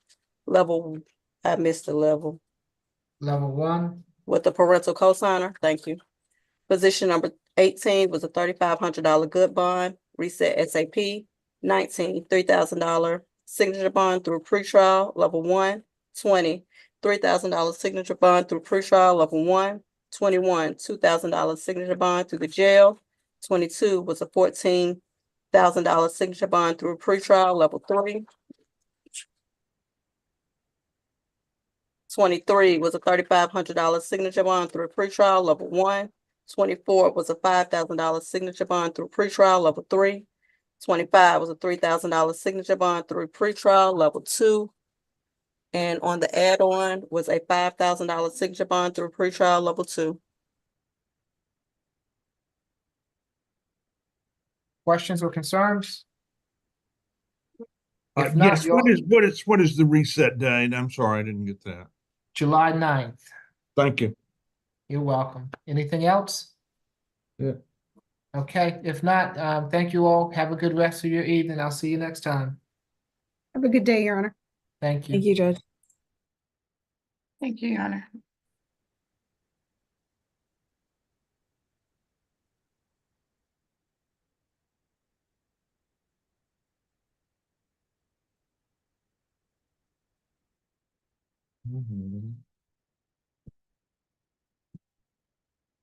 level. I missed the level. Level 1. With the parental cosigner. Thank you. Position number 18 was a $3,500 good bond, reset SAP. 19, $3,000 signature bond through pretrial, level 1. 20, $3,000 signature bond through pretrial, level 1. 21, $2,000 signature bond through the jail. 22 was a $14,000 signature bond through pretrial, level 3. 23 was a $3,500 signature bond through pretrial, level 1. 24 was a $5,000 signature bond through pretrial, level 3. 25 was a $3,000 signature bond through pretrial, level 2. And on the add-on was a $5,000 signature bond through pretrial, level 2. Questions or concerns? If not, Yes, you'll- what is the reset date? I'm sorry, I didn't get that. July 9th. Thank you. You're welcome. Anything else? Yeah. Okay, if not, thank you all. Have a good rest of your evening. I'll see you next time. Have a good day, Your Honor. Thank you. Thank you, Judge. Thank you, Your Honor. Mhm.